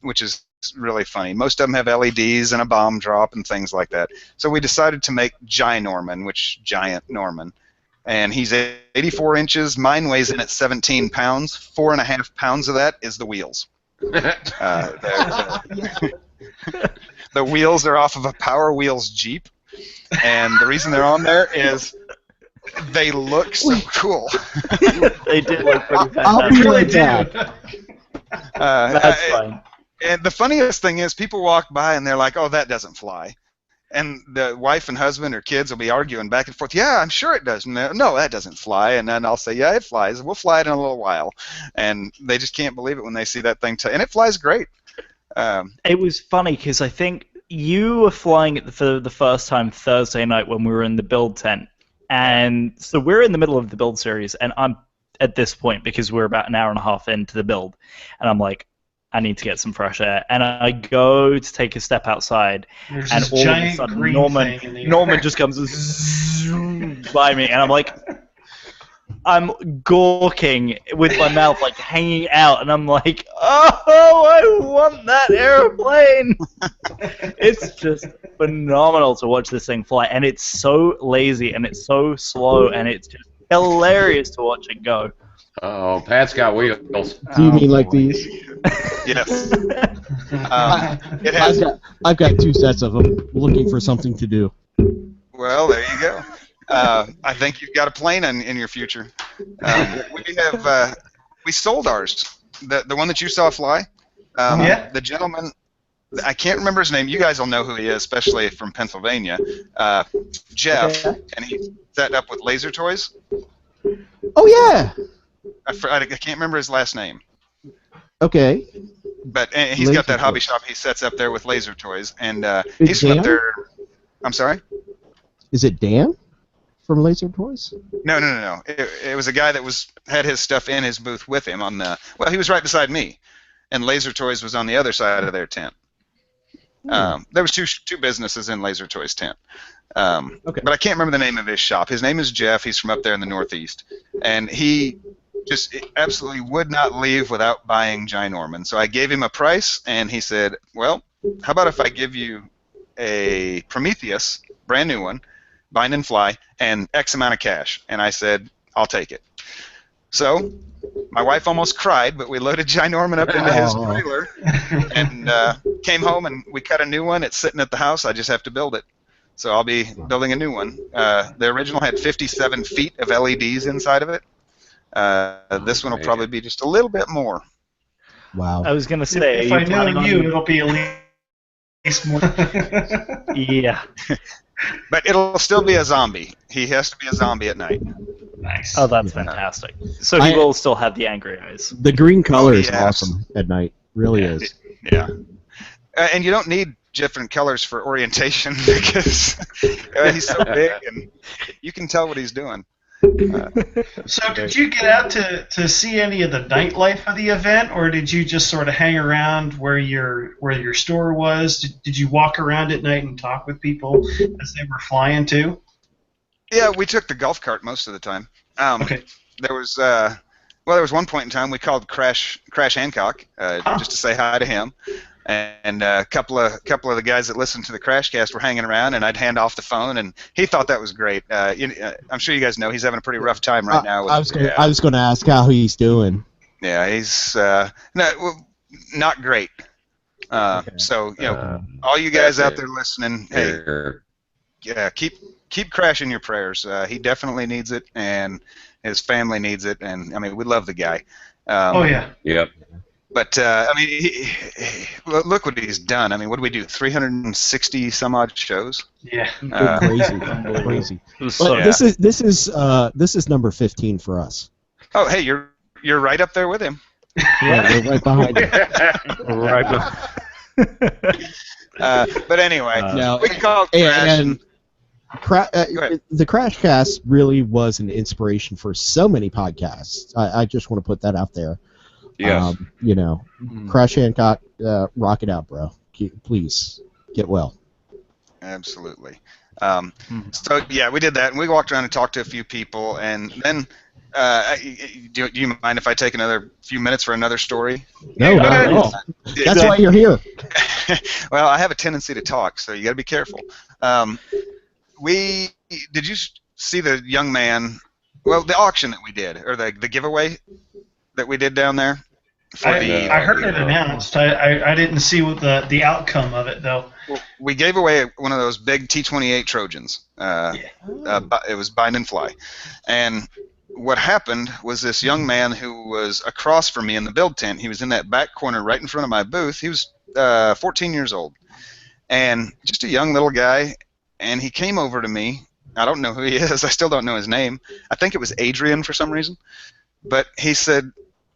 which is really funny. Most of them have LEDs and a bomb drop and things like that. So we decided to make Ginorman, which Giant Norman. And he's 84 inches. Mine weighs in at 17 pounds. 4.5 pounds of that is the wheels. The wheels are off of a Power Wheels Jeep. And the reason they're on there is they look so cool. They did look pretty I'll be fantastic. right back. That's fine. And the funniest thing is people walk by and they're like, oh, that doesn't fly. And the wife and husband or kids will be arguing back and forth. Yeah, I'm sure it does. No, that doesn't fly. And then I'll say, yeah, it flies. We'll fly it in a little while. And they just can't believe it when they see that thing. And it flies great. It was funny because I think you were flying it for the first time Thursday night when we were in the build tent. And so we're in the middle of the build series, and I'm at this point because we're about an hour and a half into the build. And I'm like, I need to get some fresh air. And I go to take a step outside, There's and this all of a giant sudden green Norman thing in the Norman air. just comes zzzz by me, and I'm like, I'm gawking with my mouth like hanging out, and I'm like, oh, I want that airplane. It's just phenomenal to watch this thing fly, and it's so lazy, and it's so slow, and it's just hilarious to watch it go. Oh, Pat's got wheels. Do you mean like these? Yes. It has. I've got 2 sets of them, looking for something to do. Well, there you go. I think you've got a plane in your future. We sold ours. The one that you saw fly. Yeah. The gentleman, I can't remember his name. You guys will know who he is, especially from Pennsylvania. Jeff, Okay. and he set up with Laser Toys. Oh yeah. I can't remember his last name. Okay. But he's Laser got that hobby Toys. shop he sets up there with Laser Toys, and Is he's from up Dan? there. I'm sorry. Is it Dan from Laser Toys? No. It was a guy that had his stuff in his booth with him on the. Well, he was right beside me, and Laser Toys was on the other side of their tent. There was two businesses in Laser Toys tent. Okay. But I can't remember the name of his shop. His name is Jeff. He's from up there in the Northeast, and he just absolutely would not leave without buying Ginorman. So I gave him a price, and he said, well, how about if I give you a Prometheus, brand new one, bind and fly, and X amount of cash? And I said, I'll take it. So my wife almost cried, but we loaded Ginorman up into his trailer and came home, and we cut a new one. It's sitting at the house. I just have to build it. So I'll be building a new one. The original had 57 feet of LEDs inside of it. This one will probably be just a little bit more. Wow. I was going to say, if I know you, it'll be at least more. Yeah. But it'll still be a zombie. He has to be a zombie at night. Nice. Oh, that's fantastic. So he will still have the angry eyes. The green color is yes. awesome at night. Really is. Yeah. And you don't need different colors for orientation because he's so big and you can tell what he's doing. So did you get out to see any of the nightlife of the event, or did you just sort of hang around where your store was? Did you walk around at night and talk with people as they were flying too? Yeah, we took the golf cart most of the time. Okay. There was one point in time we called Crash Hancock just to say hi to him. And a couple of the guys that listened to the Crashcast were hanging around, and I'd hand off the phone, and he thought that was great. I'm sure you guys know he's having a pretty rough time right now. I was going to ask how he's doing. Yeah, he's not great. So all you guys out there listening, hey, yeah, keep Crash in your prayers. He definitely needs it, and his family needs it, and I mean we love the guy. Oh yeah. Yep. But I mean, look what he's done. I mean, what do we do? 360 some odd shows. Yeah. Crazy. Well, this is number 15 for us. Oh, hey, you're right up there with him. Yeah, we're right behind you. Right. But anyway, we can call and the Crashcast really was an inspiration for so many podcasts. I just want to put that out there. Yes. Crash Hancock, rock it out, bro. Please get well. Absolutely. So yeah, we did that, and we walked around and talked to a few people, and then do you mind if I take another few minutes for another story? No, not at all. That's why you're here. Well, I have a tendency to talk, so you got to be careful. Did you see the young man? Well, the auction that we did, or the giveaway that we did down there. I heard it announced. I didn't see what the outcome of it though. Well, we gave away one of those big T-28 Trojans. It was bind and fly, and what happened was this young man who was across from me in the build tent. He was in that back corner right in front of my booth. He was 14 years old, and just a young little guy. And he came over to me. I don't know who he is. I still don't know his name. I think it was Adrian for some reason. But he said,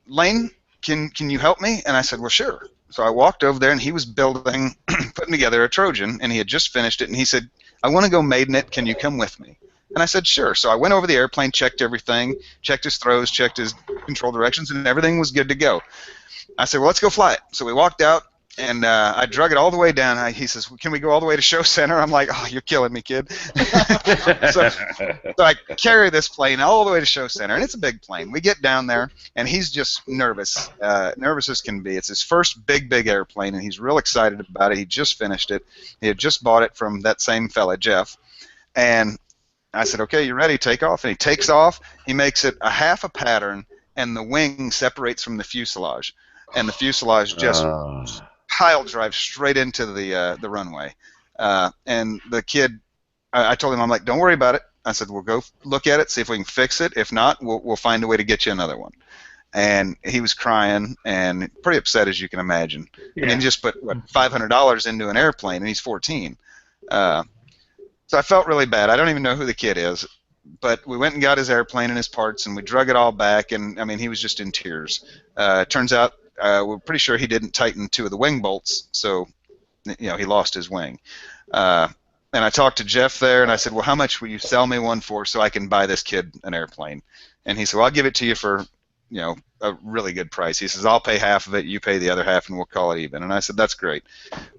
Lane, can you help me? And I said, well, sure. So I walked over there, and he was putting together a Trojan, and he had just finished it. And he said, I want to go maiden it. Can you come with me? And I said, sure. So I went over the airplane, checked everything, checked his throws, checked his control directions, and everything was good to go. I said, well, let's go fly it. So we walked out, and I drug it all the way down. He says, can we go all the way to Show Center? I'm like, oh, you're killing me, kid. so I carry this plane all the way to Show Center, and it's a big plane. We get down there, and he's just nervous, nervous as can be. It's his first big airplane, and he's real excited about it. He just finished it. He had just bought it from that same fella, Jeff. And I said, okay, you ready? Take off. And he takes off. He makes it a half a pattern, and the wing separates from the fuselage. And the fuselage just pile drive straight into the runway. And the kid, I told him, I'm like, don't worry about it. I said, we'll go look at it, see if we can fix it. If not, we'll find a way to get you another one. And he was crying and pretty upset, as you can imagine. Yeah. I mean, he just put $500 into an airplane, and he's 14. So I felt really bad. I don't even know who the kid is. But we went and got his airplane and his parts, and we drug it all back, and I mean, he was just in tears. Turns out we're pretty sure he didn't tighten 2 of the wing bolts, so he lost his wing. And I talked to Jeff there, and I said, well, how much will you sell me one for so I can buy this kid an airplane? And he said, well, I'll give it to you for a really good price. He says, I'll pay half of it, you pay the other half, and we'll call it even. And I said, that's great.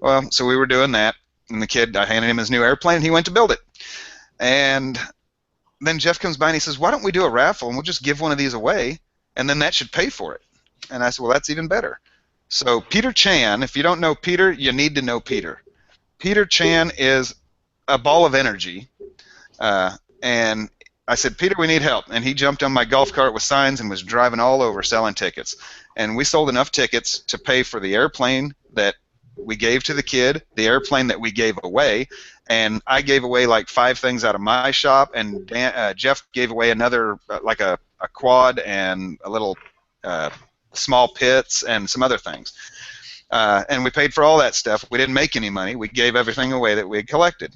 Well, so we were doing that, and the kid, I handed him his new airplane, and he went to build it. And then Jeff comes by and he says, why don't we do a raffle and we'll just give one of these away, and then that should pay for it. And I said, well, that's even better. So Peter Chan, if you don't know Peter, you need to know Peter. Peter Chan is a ball of energy, and I said, Peter, we need help. And he jumped on my golf cart with signs and was driving all over selling tickets. And we sold enough tickets to pay for the airplane that we gave to the kid, the airplane that we gave away, and I gave away like 5 things out of my shop, and Jeff gave away another, like a quad and a little small pits and some other things. And we paid for all that stuff. We didn't make any money. We gave everything away that we had collected.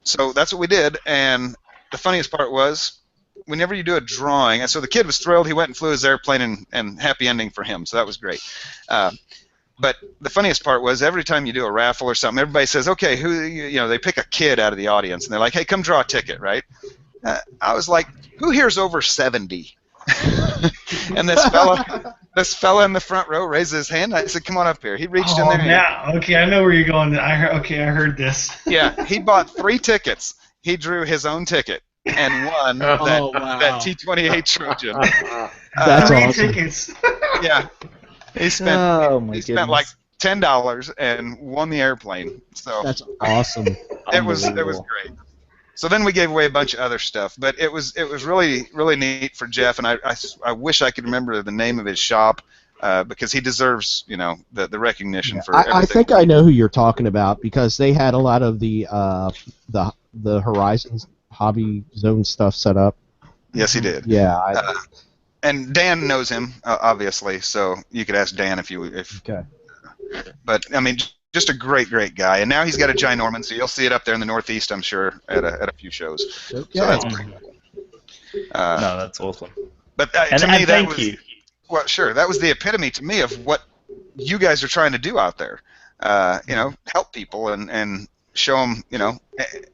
So that's what we did, and the funniest part was, whenever you do a drawing, and so the kid was thrilled. He went and flew his airplane, and happy ending for him, so that was great. But the funniest part was, every time you do a raffle or something, everybody says, okay, they pick a kid out of the audience, and they're like, hey, come draw a ticket, right? I was like, who here's over 70? And this fella in the front row raised his hand. I said, come on up here. He reached in there. Okay, I know where you're going. I heard this. Yeah, he bought 3 tickets. He drew his own ticket and won that T-28 Trojan. That's awesome. Tickets. Yeah. He spent like $10 and won the airplane. So that's awesome. It was great. So then we gave away a bunch of other stuff, but it was really neat for Jeff, and I wish I could remember the name of his shop, because he deserves the recognition for everything. I think I know who you're talking about, because they had a lot of the Horizons Hobby Zone stuff set up. Yes, he did. Yeah. And Dan knows him, obviously, so you could ask Dan if. Okay. But I mean, just a great guy, and now he's got a Ginormand, so you'll see it up there in the Northeast, I'm sure, at a few shows. Okay. So that's pretty cool. No, that's awesome. But to me, that was you. Well, sure, that was the epitome to me of what you guys are trying to do out there. Help people and show them,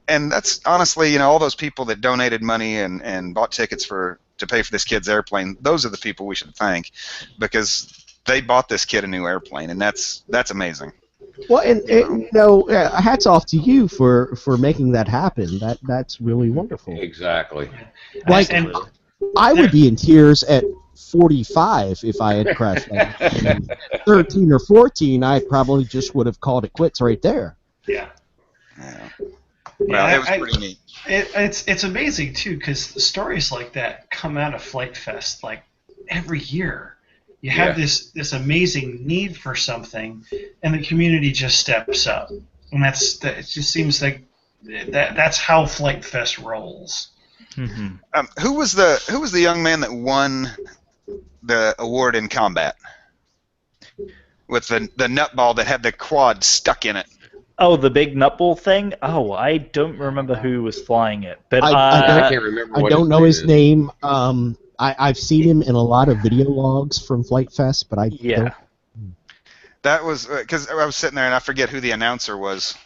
and that's honestly, all those people that donated money and bought tickets to pay for this kid's airplane. Those are the people we should thank, because they bought this kid a new airplane, and that's amazing. Well, and hats off to you for making that happen. That's really wonderful. Exactly. Like, I would be in tears at 45 if I had crashed that. And 13 or 14, I probably just would have called it quits right there. Yeah. Well, it was pretty neat. It's amazing too, because stories like that come out of Flite Fest like every year. You have this amazing need for something, and the community just steps up, and it just seems like that's how Flite Fest rolls. Mm-hmm. Who was the young man that won the award in combat with the nutball that had the quad stuck in it? Oh, the big nutball thing? Oh, I don't remember who was flying it, but I can't remember. I don't know his name. I've seen him in a lot of video logs from Flite Fest, but I don't. That was because I was sitting there and I forget who the announcer was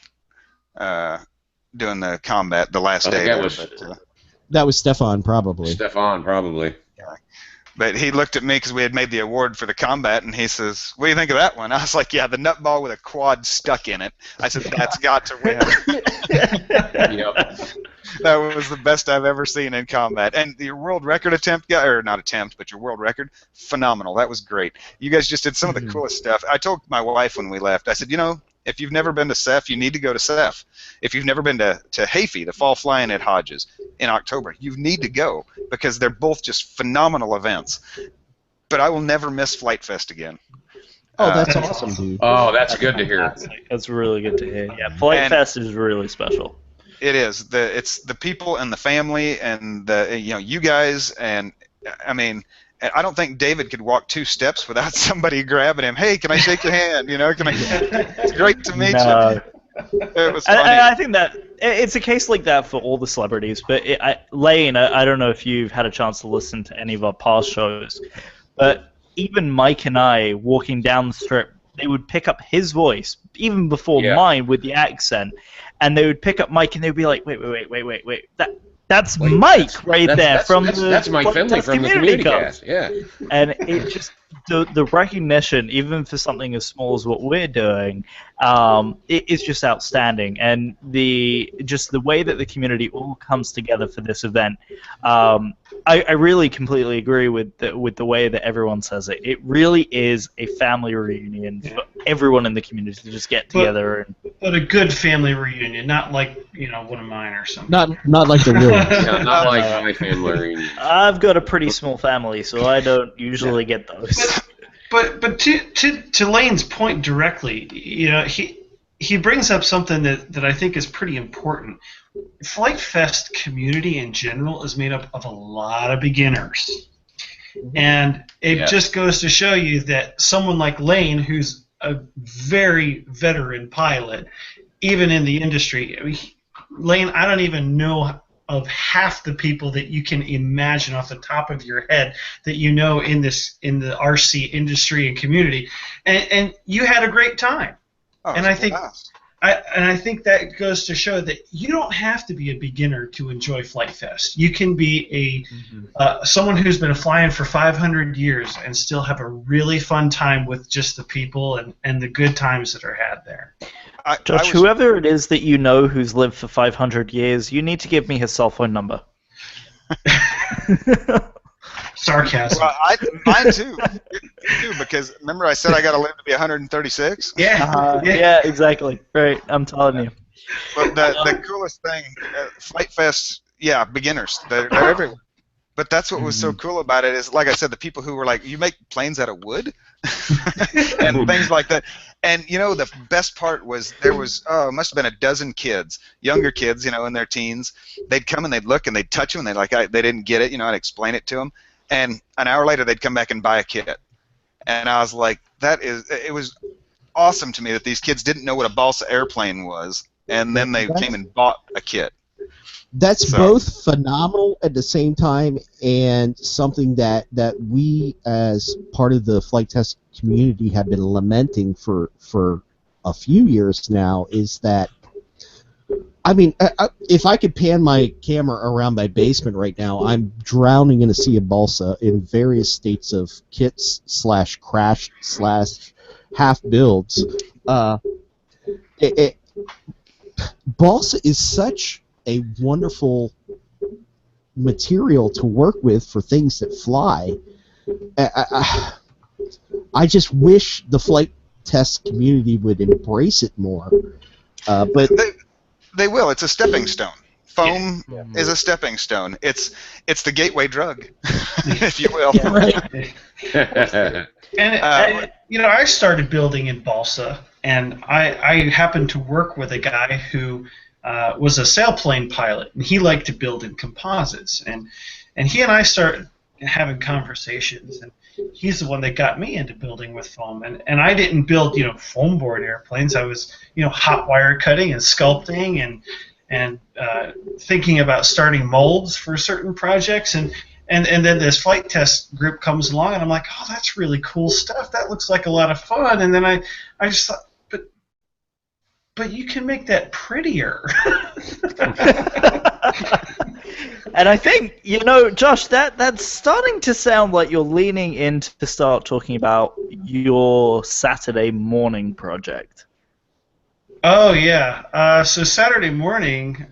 doing the combat the last day. That was Stefan, probably. But he looked at me because we had made the award for the combat, and he says, "What do you think of that one?" I was like, "Yeah, the nutball with a quad stuck in it." I said, "That's got to win." Yep. That was the best I've ever seen in combat. And your world record attempt, or not attempt, but your world record, phenomenal. That was great. You guys just did some of the coolest stuff. I told my wife when we left, I said, if you've never been to CEF, you need to go to CEF. If you've never been to Hayfie, the fall fly-in at Hodges, in October, you need to go, because they're both just phenomenal events. But I will never miss Flite Fest again. Oh, that's awesome, dude. Oh, that's good to hear. That's really good to hear. Yeah, Flite Fest is really special. It is. It's the people and the family and you guys, and I mean, I don't think David could walk 2 steps without somebody grabbing him. Hey, can I shake your hand? It's great to meet you. It was funny. I think that it's a case like that for all the celebrities. But Lane, I don't know if you've had a chance to listen to any of our past shows, but even Mike and I walking down the strip, they would pick up his voice even before mine with the accent, and they would pick up Mike and they'd be like, wait, that's Mike that's Mike Finley from the Community Cast. Yeah. And it just the recognition, even for something as small as what we're doing, it is just outstanding. And the way that the community all comes together for this event, I really completely agree with the way that everyone says it. It really is a family reunion for everyone in the community to just get together. But a good family reunion, not like one of mine or something. Not like the real one. Yeah, not like my family reunion. I've got a pretty small family, so I don't usually get those. But to Lane's point directly, he brings up something that I think is pretty important. Flight Fest community in general is made up of a lot of beginners. And it just goes to show you that someone like Lane, who's a very veteran pilot, even in the industry, Lane, I don't even know of half the people that you can imagine off the top of your head that in the RC industry and community, and you had a great time. Oh, and I think that goes to show that you don't have to be a beginner to enjoy Flight Fest. You can be someone who's been flying for 500 years and still have a really fun time with just the people and the good times that are had there. Josh, whoever it is that you know who's lived for 500 years, you need to give me his cell phone number. Sarcasm. Well, mine too. Because remember I said I got to live to be 136? Yeah, exactly. Right, I'm telling you. But the coolest thing, Flight Fest, beginners, they're everywhere. But that's what was so cool about it is, like I said, the people who were like, you make planes out of wood? And things like that. And, the best part was there was, it must have been a dozen kids, younger kids, in their teens. They'd come and they'd look and they'd touch them and they didn't get it, I'd explain it to them. And an hour later they'd come back and buy a kit. And I was like, it was awesome to me that these kids didn't know what a balsa airplane was, and then they came and bought a kit. That's both phenomenal at the same time and something that we as part of the flight test community have been lamenting for a few years now is that, I mean, if I could pan my camera around my basement right now, I'm drowning in a sea of balsa in various states of kits / crash / half builds. Balsa is such a wonderful material to work with for things that fly. I just wish the flight test community would embrace it more. But they will. It's a stepping stone. Foam is a stepping stone. It's the gateway drug, if you will. Yeah, right. And I started building in balsa, and I happened to work with a guy who was a sailplane pilot, and he liked to build in composites. And he and I started having conversations, and he's the one that got me into building with foam. And I didn't build, foam board airplanes. I was, hot wire cutting and sculpting and thinking about starting molds for certain projects. And then this flight test group comes along, and I'm like, oh, that's really cool stuff. That looks like a lot of fun. And then I just thought, but you can make that prettier. And I think, Josh, that's starting to sound like you're leaning in to start talking about your Saturday morning project. Oh, yeah. So Saturday morning,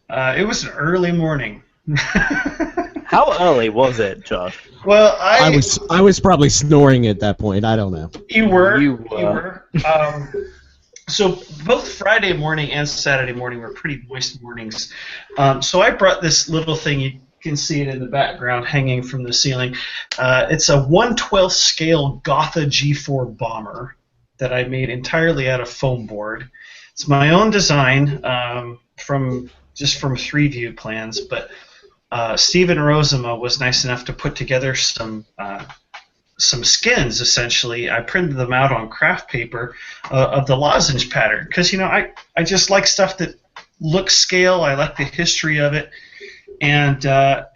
it was an early morning. How early was it, Josh? Well, I was probably snoring at that point. I don't know. You were. So both Friday morning and Saturday morning were pretty moist mornings. So I brought this little thing. You can see it in the background hanging from the ceiling. It's a 1/12 scale Gotha G4 bomber that I made entirely out of foam board. It's my own design from 3-view plans, but Stephen Rozema was nice enough to put together some skins. Essentially, I printed them out on craft paper of the lozenge pattern because I just like stuff that looks scale. I like the history of it, and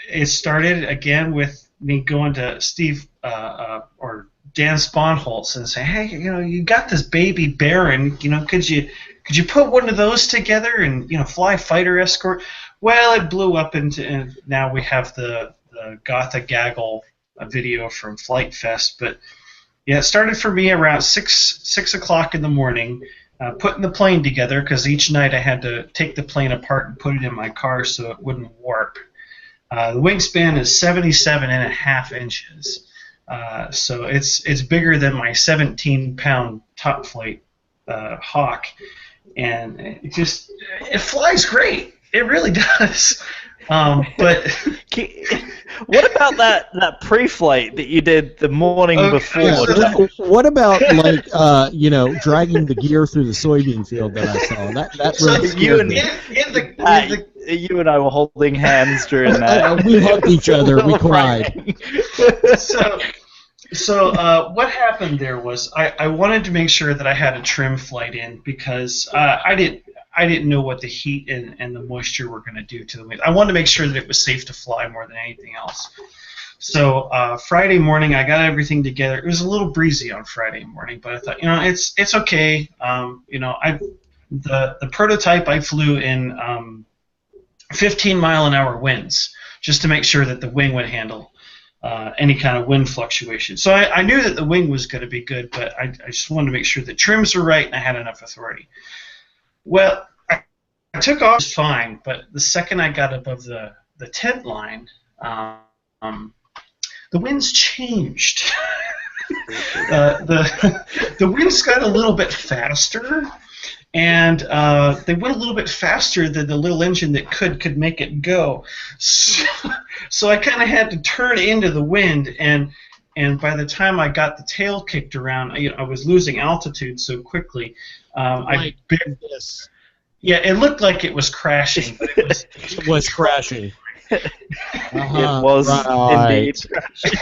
it started again with me going to Steve or Dan Sponholz and saying, hey, you got this baby Baron, could you put one of those together and fly fighter escort? Well, it blew up and now we have the Gotha Gaggle video from Flight Fest. But yeah, it started for me around 6 o'clock in the morning, putting the plane together because each night I had to take the plane apart and put it in my car so it wouldn't warp. The wingspan is 77.5 inches. So it's bigger than my 17-pound Top Flite Hawk, and it flies great. It really does. But what about that pre-flight that you did the morning before? Yeah, what about dragging the gear through the soybean field that I saw? That really scared me. You and I were holding hands during that. We hugged each other. We cried. So what happened there was I wanted to make sure that I had a trim flight in because I didn't know what the heat and the moisture were going to do to the wing. I wanted to make sure that it was safe to fly more than anything else. So Friday morning, I got everything together. It was a little breezy on Friday morning, but I thought, it's okay. The prototype I flew in 15-mile-an-hour winds just to make sure that the wing would handle any kind of wind fluctuation. So I knew that the wing was going to be good, but I just wanted to make sure the trims were right and I had enough authority. Well, I took off just fine, but the second I got above the tent line, the winds changed. The winds got a little bit faster, and they went a little bit faster than the little engine that could make it go. So I kind of had to turn into the wind, and by the time I got the tail kicked around, I was losing altitude so quickly. Yeah, it looked like it was crashing. But it was crashing. It was indeed crashing.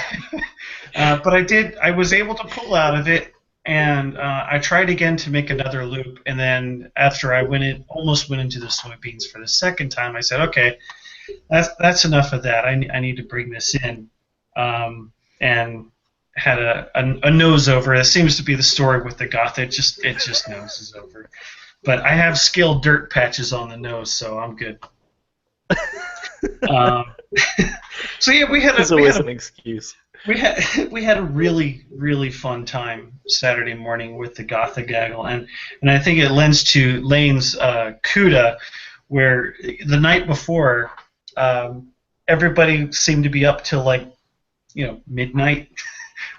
But I was able to pull out of it, and I tried again to make another loop. And then after I almost went into the soybeans for the second time, I said, okay, that's enough of that. I need to bring this in, and had a nose over. It seems to be the story with the Goth. It just noses over. But I have scaled dirt patches on the nose, so I'm good. So yeah, we had an excuse. We had a really, really fun time Saturday morning with the Gotha Gaggle, and I think it lends to Lane's CUDA, where the night before everybody seemed to be up till midnight.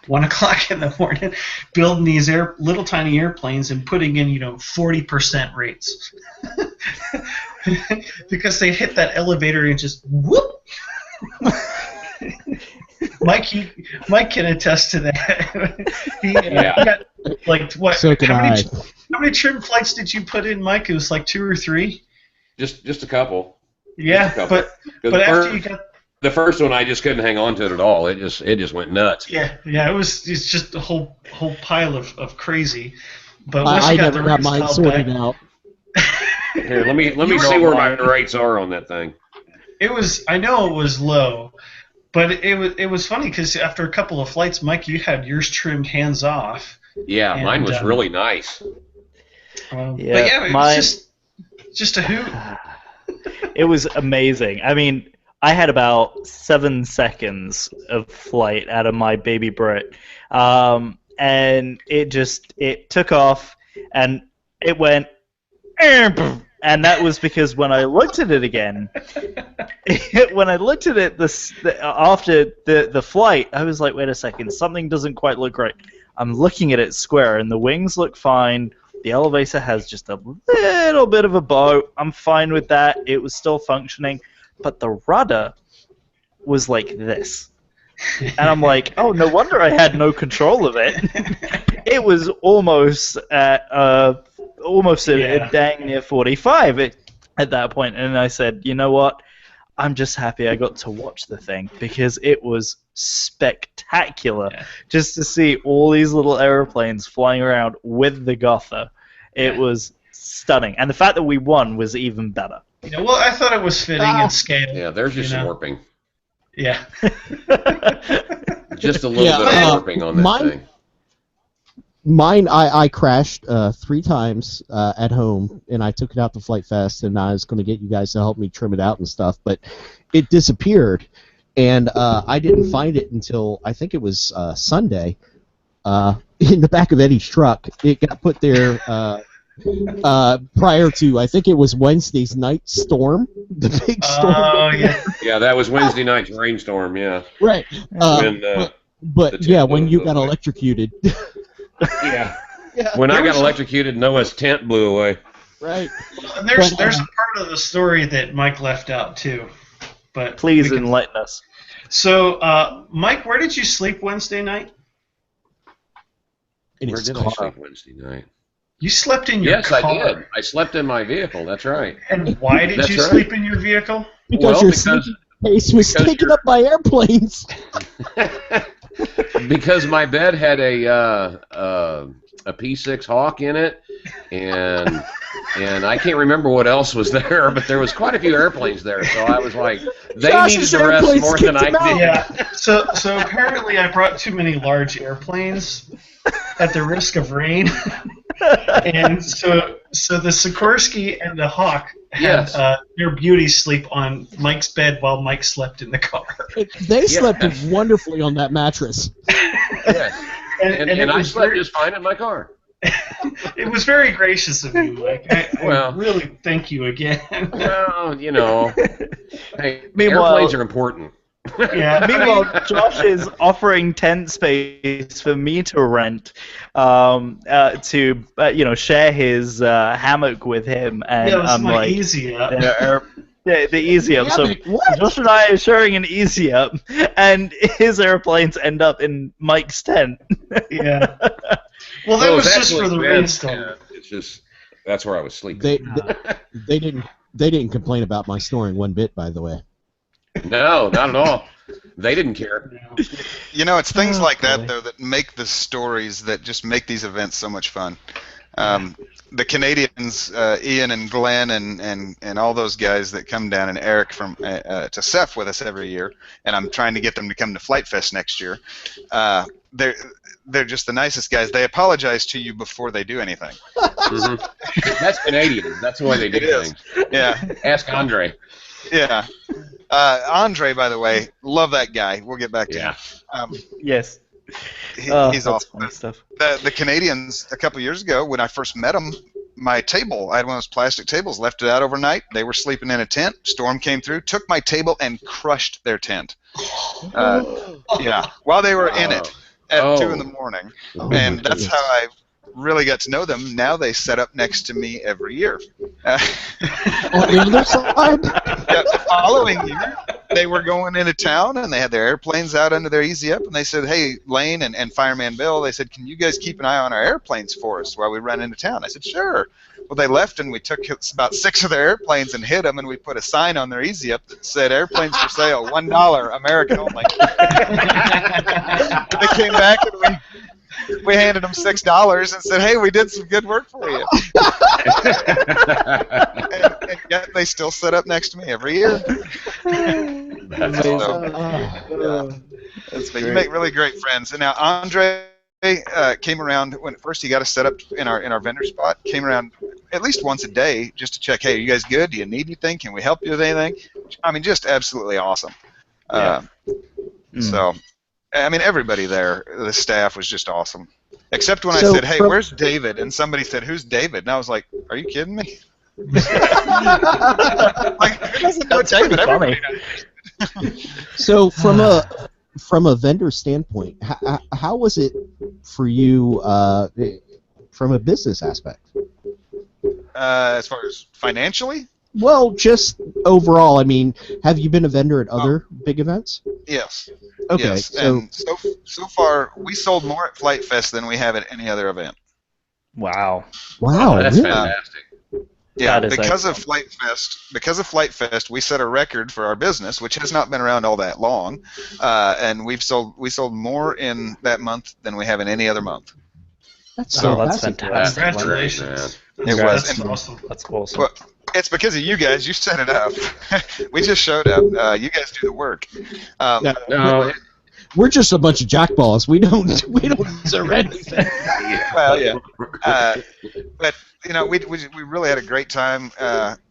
1 o'clock in the morning, building these little tiny airplanes and putting in 40% rates because they hit that elevator and just whoop. Mike can attest to that. He got what? So can I. How many trim flights did you put in, Mike? It was 2 or 3. Just a couple. Yeah, just a couple. but after you got. The first one, I just couldn't hang on to it at all. It just went nuts. Yeah. It's just a whole pile of crazy. But I never got mine sorted out. Here, let me see where my rates are on that thing. I know it was low, but it was funny because after a couple of flights, Mike, you had yours trimmed hands off. Yeah, mine was really nice. But yeah, it was just a hoot. It was amazing. I mean, I had about 7 seconds of flight out of my baby Brit, and it took off, and it went, and that was because when I looked at it again, after the flight, I was like, wait a second, something doesn't quite look right. I'm looking at it square, and the wings look fine. The elevator has just a little bit of a bow. I'm fine with that. It was still functioning. But the rudder was like this. And I'm like, oh, no wonder I had no control of it. It was almost at dang near 45 at that point. And I said, you know what? I'm just happy I got to watch the thing because it was spectacular just to see all these little airplanes flying around with the Gotha. It was stunning. And the fact that we won was even better. Well, I thought it was fitting and scale. Yeah, there's just some warping. Yeah. Just a little bit of warping on this thing. Mine, I crashed 3 times at home, and I took it out to Flight Fest, and I was going to get you guys to help me trim it out and stuff, but it disappeared, and I didn't find it until I think it was Sunday in the back of Eddie's truck. It got put there prior to, I think it was Wednesday's night storm, the big storm. Oh yeah. Yeah, that was Wednesday night's rainstorm. Yeah, Right. when But the yeah, tent when blew you got away. electrocuted. Yeah, when I got electrocuted, Noah's tent blew away. Right. And there's a part of the story that Mike left out too, but Please enlighten us. So, Mike, where did you sleep Wednesday night? In Where his did car. I sleep Wednesday night? You slept in your Yes, car. I did. I slept in my vehicle. That's right. And why did That's you right. sleep in your vehicle? Because Well, your because- sleeping space was because taken you're- up by airplanes. Because my bed had a P6 Hawk in it, and I can't remember what else was there, but there was quite a few airplanes there. So I was like, they Josh's needed to rest airplanes more than I kicked him did. Yeah. So apparently I brought too many large airplanes at the risk of rain, and so the Sikorsky and the Hawk had Yes. their beauties sleep on Mike's bed while Mike slept in the car. They slept wonderfully on that mattress. Yes. And it And I was slept very, just fine in my car. it was very gracious of you, Mike. I Well. really thank you again. Well, hey, Meanwhile- airplanes are important. Yeah. Meanwhile, Josh is offering tent space for me to rent, to share his hammock with him, and Yeah, it was I'm my like, easy up. the easy up. So What? Josh and I are sharing an easy up, and his airplanes end up in Mike's tent. Yeah. Well, that Well, was it's just for actually the bed, rainstorm. yeah, it's just that's where I was sleeping. They didn't complain about my snoring one bit, by the way. No, not at all. They didn't care. You know, it's things like boy. that, though, that make the stories that just make these events so much fun. The Canadians, Ian and Glenn and all those guys that come down, and Eric from to Ceph with us every year, and I'm trying to get them to come to Flite Fest next year. They're just the nicest guys. They apologize to you before they do anything. That's Canadian. That's the way they do It is. things. Yeah, Ask Andre. yeah. Andre, by the way, love that guy. We'll get back to Yeah. him. Yes. He's That's awesome. funny stuff. The Canadians, a couple years ago, when I first met them, my table, I had one of those plastic tables, left it out overnight. They were sleeping in a tent. Storm came through, took my table, and crushed their tent. Yeah, while they were in it at 2 in the morning. Oh, And my that's goodness. how I really got to know them. Now they set up next to me every year. On the other side? The following year, they were going into town, and they had their airplanes out under their easy up, and they said, hey, Lane and Fireman Bill, they said, can you guys keep an eye on our airplanes for us while we run into town? I said, sure. Well, they left, and we took about 6 of their airplanes and hid them, and we put a sign on their easy up that said, airplanes for sale, $1, American only. They came back, and we handed them $6 and said, hey, we did some good work for you. and yet they still sit up next to me every year. That's So, awesome. That's but great. you make really great friends. And now Andre came around when first he got us set up in our vendor spot. Came around at least once a day just to check. Hey, are you guys good? Do you need anything? Can we help you with anything? I mean, just absolutely awesome. So, I mean, everybody there, the staff was just awesome. Except when I So said, "Hey, from- where's David?" and somebody said, "Who's David?" and I was like, "Are you kidding me?" Like, who doesn't know That's David? pretty funny. Everybody knows. So from a vendor standpoint, how was it for you from a business aspect? As far as financially, Well, just overall. I mean, have you been a vendor at other big events? yes. Okay, Yes. so And so far, we sold more at Flite Fest than we have at any other event. Wow. wow, That's really? fantastic. Yeah, That is because of excellent. Flite Fest, we set a record for our business, which has not been around all that long, and we sold more in that month than we have in any other month. That's So- Oh, that's fantastic. fantastic. Congratulations. It was. That's And- awesome. That's awesome. Well, it's because of you guys. You set it up. We just showed up. You guys do the work. Yeah. No, We're just a bunch of jackballs. We don't deserve anything. Well, yeah. But we really had a great time.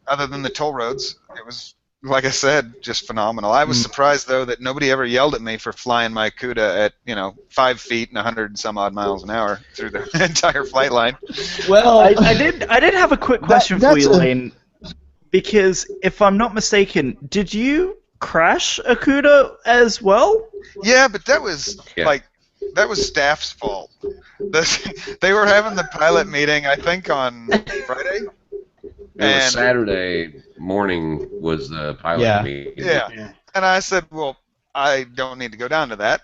Other than the toll roads, it was like I said, just phenomenal. I was surprised though that nobody ever yelled at me for flying my CUDA at 5 feet and 100 and some odd miles an hour through the entire flight line. Well, I did have a quick question for you, Lane, because if I'm not mistaken, did you crash a CUDA as well? Yeah, but that was that was staff's fault. They were having the pilot meeting, I think, on Friday. It was Saturday morning was the pilot meeting. Yeah. And I said, well, I don't need to go down to that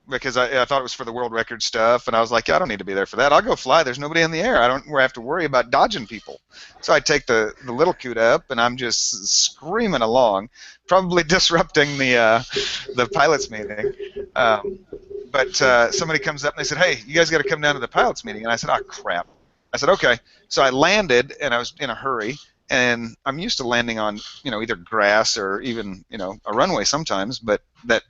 because I thought it was for the world record stuff, and I was like, I don't need to be there for that. I'll go fly. There's nobody in the air. I don't have to worry about dodging people. So I take the little CUDA up, and I'm just screaming along, probably disrupting the pilots meeting. But somebody comes up and they said, hey, you guys got to come down to the pilots meeting. And I said, oh, crap. I said, okay. So I landed, and I was in a hurry, and I'm used to landing on, either grass or even, a runway sometimes, but that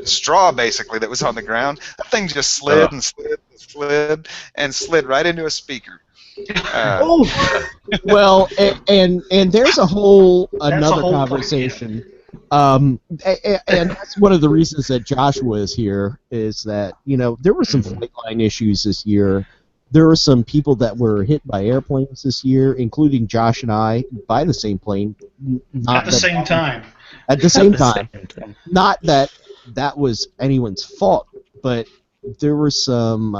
straw, basically, that was on the ground, that thing just slid and slid and slid and slid right into a speaker. Well, and there's another conversation. And that's one of the reasons that Joshua is here, is that, there were some flight line issues this year. There were some people that were hit by airplanes this year, including Josh and I, by the same plane. At the same time. At the same time. Not that that was anyone's fault, but there were some,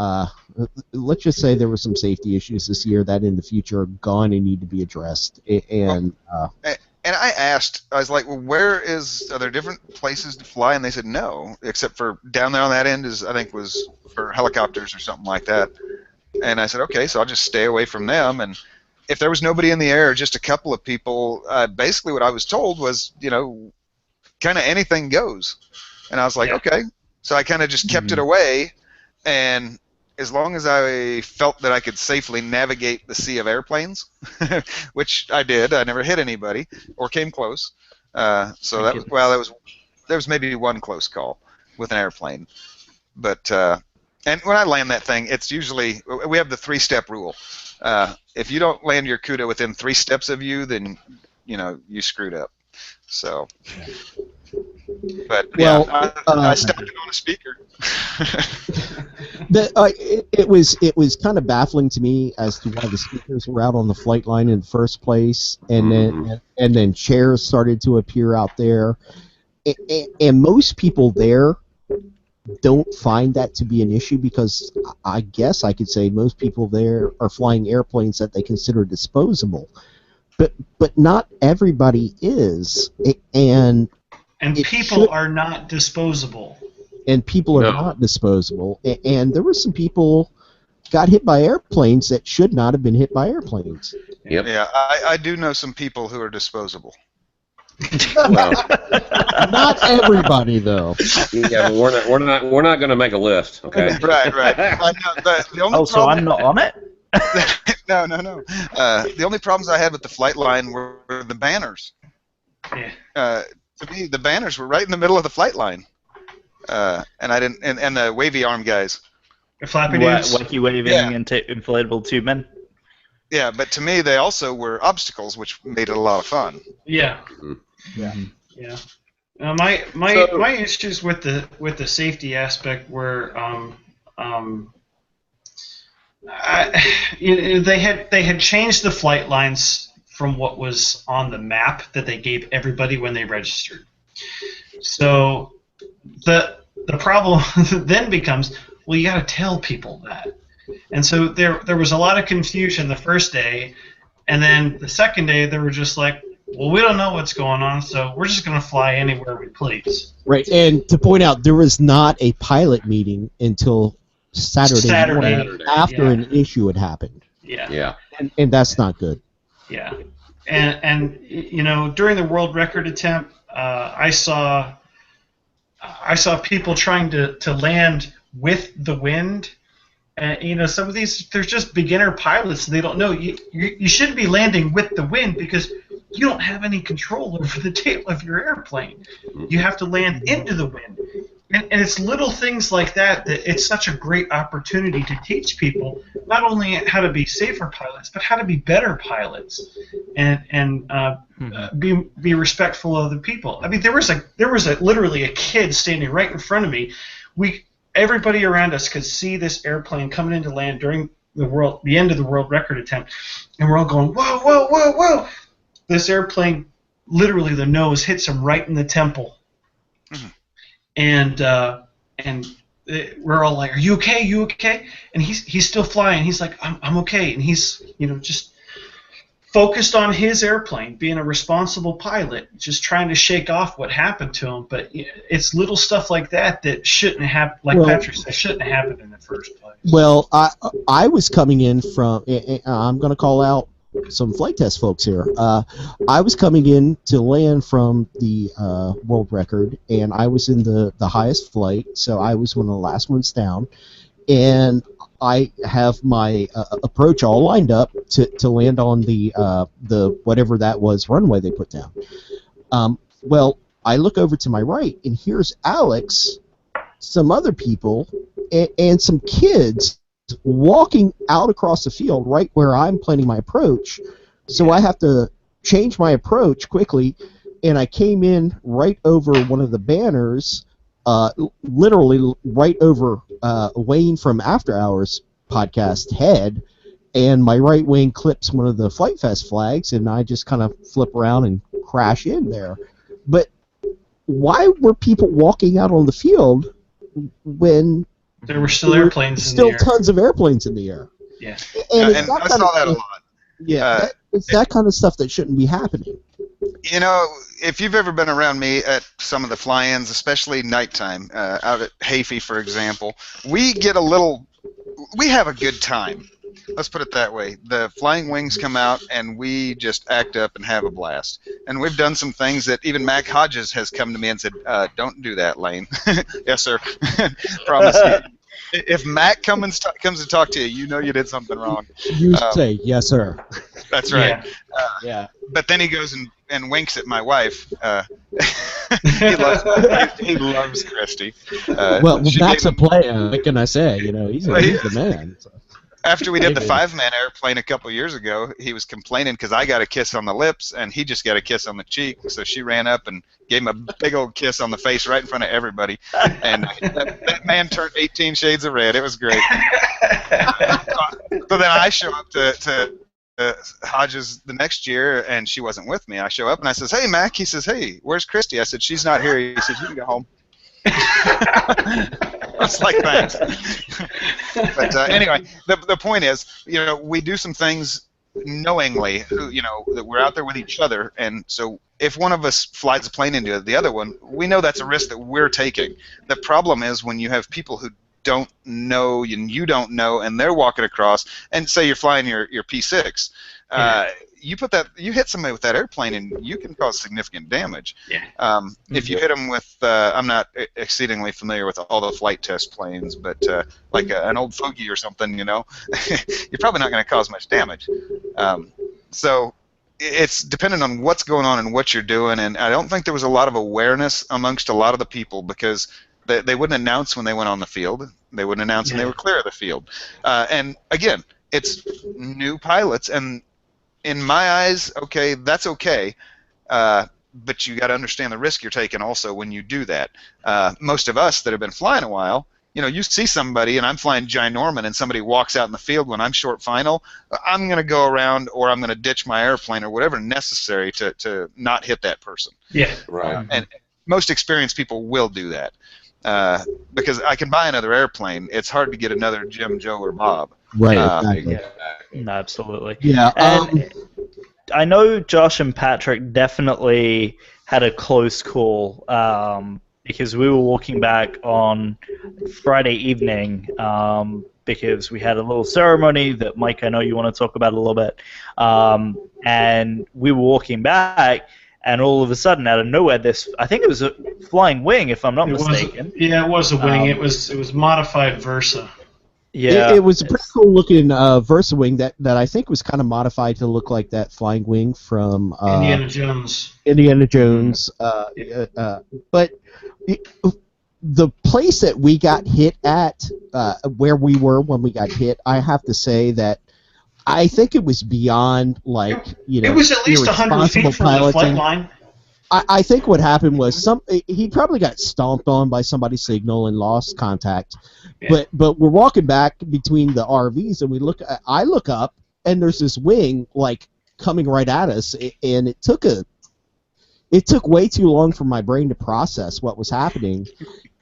let's just say there were some safety issues this year that in the future are going to need to be addressed. And I asked, I was like, well, are there different places to fly? And they said no, except for down there on that end I think was for helicopters or something like that. And I said, okay, so I'll just stay away from them. And if there was nobody in the air, just a couple of people, basically what I was told was, kind of anything goes. And I was like, okay. So I kind of just kept it away. And as long as I felt that I could safely navigate the sea of airplanes, which I did, I never hit anybody or came close. So there was maybe one close call with an airplane. But and when I land that thing, it's usually, we have the 3-step rule. If you don't land your CUDA within 3 steps of you, then you screwed up. So, but I stepped it on a speaker. It was kind of baffling to me as to why the speakers were out on the flight line in the first place, and then chairs started to appear out there, and most people there don't find that to be an issue, because I guess I could say most people there are flying airplanes that they consider disposable, but not everybody is, and people are not disposable. And people are not disposable, and there were some people got hit by airplanes that should not have been hit by airplanes. Yep. Yeah, I do know some people who are disposable. Well, not everybody, though. Yeah, but we're not going to make a list, okay? Right. The only so I'm not on it? No. The only problems I had with the flight line were the banners. Yeah. To me, the banners were right in the middle of the flight line, and I didn't. And the wavy arm guys. The flappy dudes. Wacky waving and inflatable tube men. Yeah, but to me, they also were obstacles, which made it a lot of fun. Yeah. Yeah. My issues with the safety aspect were they had changed the flight lines from what was on the map that they gave everybody when they registered. So the problem then becomes, well, you got to tell people that. And so there was a lot of confusion the first day, and then the second day they were just like, well, we don't know what's going on, so we're just going to fly anywhere we please. Right, and to point out, there was not a pilot meeting until Saturday morning after an issue had happened. Yeah. And that's not good. Yeah. And during the world record attempt, I saw people trying to land with the wind. And some of these, they're just beginner pilots. They don't know. You shouldn't be landing with the wind because you don't have any control over the tail of your airplane. You have to land into the wind. And it's little things like that it's such a great opportunity to teach people, not only how to be safer pilots, but how to be better pilots, and be respectful of other people. I mean, there was literally a kid standing right in front of me. Everybody around us could see this airplane coming into land during the end of the world record attempt, and we're all going, whoa, whoa, whoa, whoa! This airplane, literally, the nose hits him right in the temple, and we're all like, "Are you okay? You okay?" And he's still flying. He's like, "I'm okay," and he's just focused on his airplane, being a responsible pilot, just trying to shake off what happened to him. But it's little stuff like that shouldn't have, like Patrick said, shouldn't have happened in the first place. Well, I was coming in from. I'm going to call out some flight test folks here. I was coming in to land from the world record, and I was in the highest flight, so I was one of the last ones down, and I have my approach all lined up to land on the whatever that was runway they put down. Well, I look over to my right, and here's Alex, some other people, and some kids walking out across the field right where I'm planning my approach. So I have to change my approach quickly, and I came in right over one of the banners, literally right over Wayne from After Hours podcast head, and my right wing clips one of the Flight Fest flags, and I just kind of flip around and crash in there. But why were people walking out on the field when there were still airplanes in the air? Still tons of airplanes in the air. Yeah. And I saw that a lot. Yeah, it's that kind of stuff that shouldn't be happening. If you've ever been around me at some of the fly-ins, especially nighttime, out at Hafey, for example, we have a good time. Let's put it that way. The flying wings come out, and we just act up and have a blast. And we've done some things that even Mac Hodges has come to me and said, don't do that, Lane. Yes, sir. Promise me. If Mac comes to talk to you, you know you did something wrong. You say, yes, sir. That's right. Yeah. But then he goes and winks at my wife. He loves Christy. Well, Mac's a player. What can I say? He's the man. So. After we did the 5-man airplane a couple years ago, he was complaining because I got a kiss on the lips and he just got a kiss on the cheek. So she ran up and gave him a big old kiss on the face right in front of everybody. And that man turned 18 shades of red. It was great. So then I show up to Hodges the next year, and she wasn't with me. I show up and I says, "Hey, Mac." He says, "Hey, where's Christy?" I said, "She's not here." He says, "You can go home." It's like that. But anyway, the point is, we do some things knowingly, that we're out there with each other, and so if one of us flies a plane into the other one, we know that's a risk that we're taking. The problem is when you have people who don't know and you don't know, and they're walking across, and say you're flying your P6. You hit somebody with that airplane, and you can cause significant damage. Yeah. If you hit them with, I'm not exceedingly familiar with all the flight test planes, but like an old Fogey or something, you're probably not going to cause much damage. So it's dependent on what's going on and what you're doing, and I don't think there was a lot of awareness amongst a lot of the people because they wouldn't announce when they went on the field. They wouldn't announce when they were clear of the field. And again, it's new pilots, and in my eyes, okay, that's okay, but you got to understand the risk you're taking also when you do that. Most of us that have been flying a while, you see somebody, and I'm flying Ginorman, and somebody walks out in the field when I'm short final, I'm going to go around, or I'm going to ditch my airplane, or whatever necessary to not hit that person. Yeah. Right. And most experienced people will do that. Because I can buy another airplane. It's hard to get another Jim, Joe, or Bob. Right, exactly. No, absolutely. Yeah. And I know Josh and Patrick definitely had a close call because we were walking back on Friday evening because we had a little ceremony that, Mike, I know you want to talk about a little bit. And we were walking back, and all of a sudden, out of nowhere, I think it was a flying wing, if I'm not mistaken. It was a wing. It was modified Versa. Yeah. It was a pretty cool looking Versa wing that I think was kind of modified to look like that flying wing from Indiana Jones. But the place that we got hit at, where we were when we got hit, I have to say that I think it was beyond, like, It was at least 100 feet from the flight line. I think what happened was he probably got stomped on by somebody's signal and lost contact. Yeah. But we're walking back between the RVs and I look up and there's this wing like coming right at us, and it took way too long for my brain to process what was happening.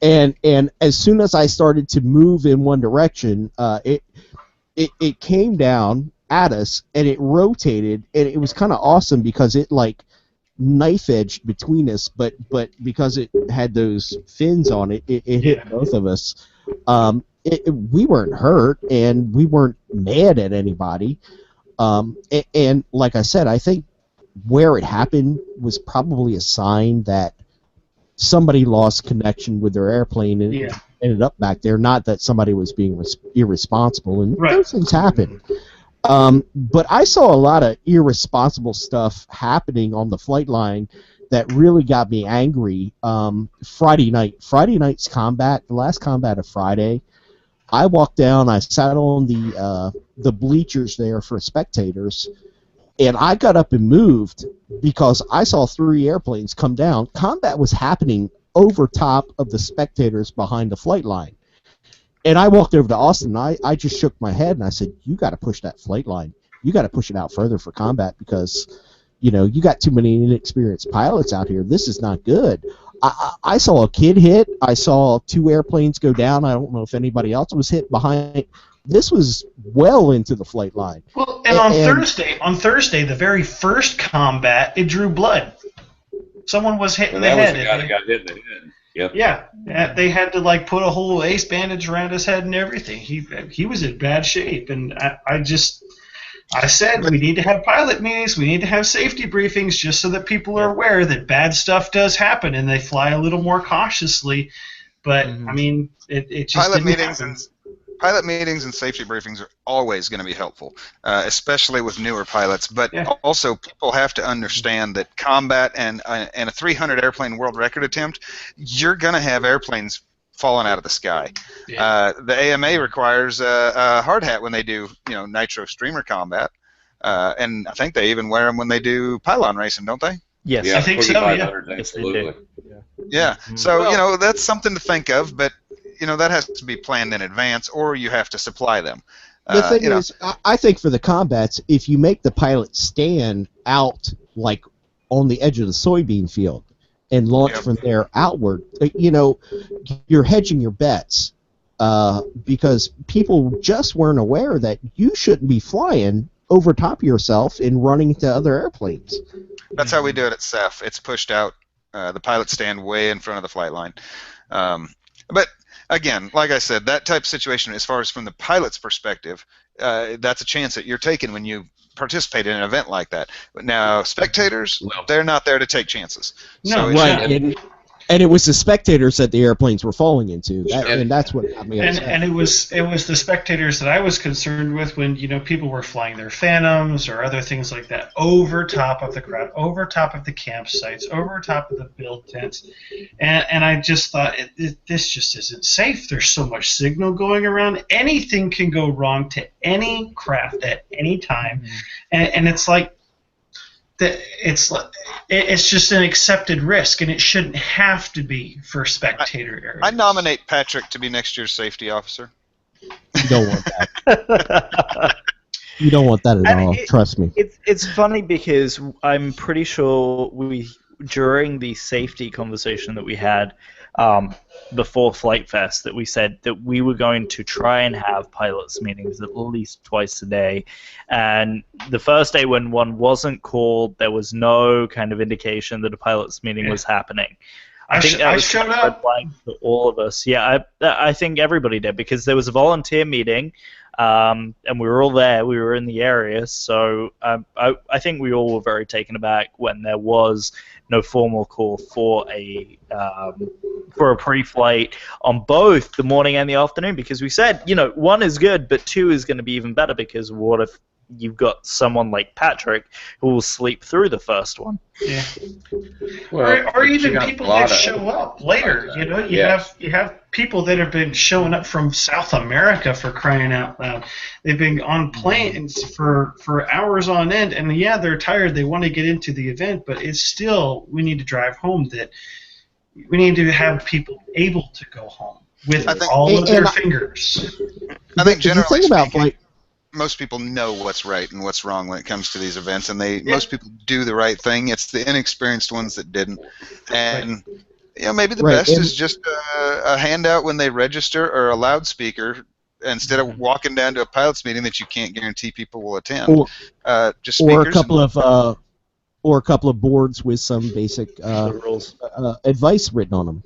And as soon as I started to move in one direction, it came down at us and it rotated, and it was kind of awesome because it like knife edged between us, but because it had those fins on it, it hit both of us. We weren't hurt and we weren't mad at anybody. And like I said, I think where it happened was probably a sign that somebody lost connection with their airplane and ended up back there. Not that somebody was being irresponsible, and those things happen. But I saw a lot of irresponsible stuff happening on the flight line that really got me angry. Friday night's combat, the last combat of Friday, I walked down, I sat on the bleachers there for spectators, and I got up and moved because I saw 3 airplanes come down. Combat was happening over top of the spectators behind the flight line. And I walked over to Austin, and I just shook my head, and I said, you got to push that flight line. You got to push it out further for combat because, you got too many inexperienced pilots out here. This is not good. I saw a kid hit. I saw 2 airplanes go down. I don't know if anybody else was hit behind. This was well into the flight line. Well, and on Thursday, the very first combat, it drew blood. Someone was hit in the head. That was the guy that got hit in the head. Yep. Yeah, they had to like put a whole ace bandage around his head and everything. He was in bad shape, and I said we need to have pilot meetings, we need to have safety briefings just so that people are aware that bad stuff does happen and they fly a little more cautiously. But I mean, it just Pilot meetings and safety briefings are always going to be helpful, especially with newer pilots. But also, people have to understand that combat and a 300 airplane world record attempt, you're going to have airplanes falling out of the sky. The AMA requires a hard hat when they do, nitro streamer combat, and I think they even wear them when they do pylon racing, don't they? Yes, I think so. Absolutely. Yeah. So that's something to think of, but that has to be planned in advance, or you have to supply them. The thing is, I think for the combats, if you make the pilot stand out like on the edge of the soybean field and launch from there outward, you're hedging your bets because people just weren't aware that you shouldn't be flying over top of yourself and running into other airplanes. That's how we do it at CEF. It's pushed out. The pilots stand way in front of the flight line. But again, like I said, that type of situation, as far as from the pilot's perspective, that's a chance that you're taking when you participate in an event like that. But now, spectators, they're not there to take chances. And it was the spectators that the airplanes were falling into, and that's what got me upset. And it was the spectators that I was concerned with when people were flying their Phantoms or other things like that over top of the crowd, over top of the campsites, over top of the build tents, and I just thought this just isn't safe. There's so much signal going around. Anything can go wrong to any craft at any time, and it's like. It's just an accepted risk, and it shouldn't have to be for spectator areas. I nominate Patrick to be next year's safety officer. You don't want that. You don't want that at all. Trust me. It's funny because I'm pretty sure during the safety conversation that we had before Flite Fest, that we said that we were going to try and have pilots meetings at least twice a day. And the first day when one wasn't called, there was no kind of indication that a pilots meeting was happening. I think that was showed a red flag for all of us. Yeah, I think everybody did, because there was a volunteer meeting, and we were all there. We were in the area, so I think we all were very taken aback when there was no formal call for a pre-flight on both the morning and the afternoon, because we said, 1 is good, but 2 is going to be even better, because what if you've got someone like Patrick who will sleep through the first one. Yeah. Well, Or but you even got a people lot that of show up later. like You that. know, Yes. you have people that have been showing up from South America, for crying out loud. They've been on planes for hours on end, and yeah, they're tired. They want to get into the event, but it's still, we need to drive home that we need to have people able to go home with I think- all of their And fingers. I think the generally thing about speaking, flight, most people know what's right and what's wrong when it comes to these events, and most people do the right thing. It's the inexperienced ones that didn't. And maybe the Right, best and- is just a handout when they register, or a loudspeaker instead of walking down to a pilots meeting that you can't guarantee people will attend. Just speakers. or a couple of boards with some basic The rules. advice written on them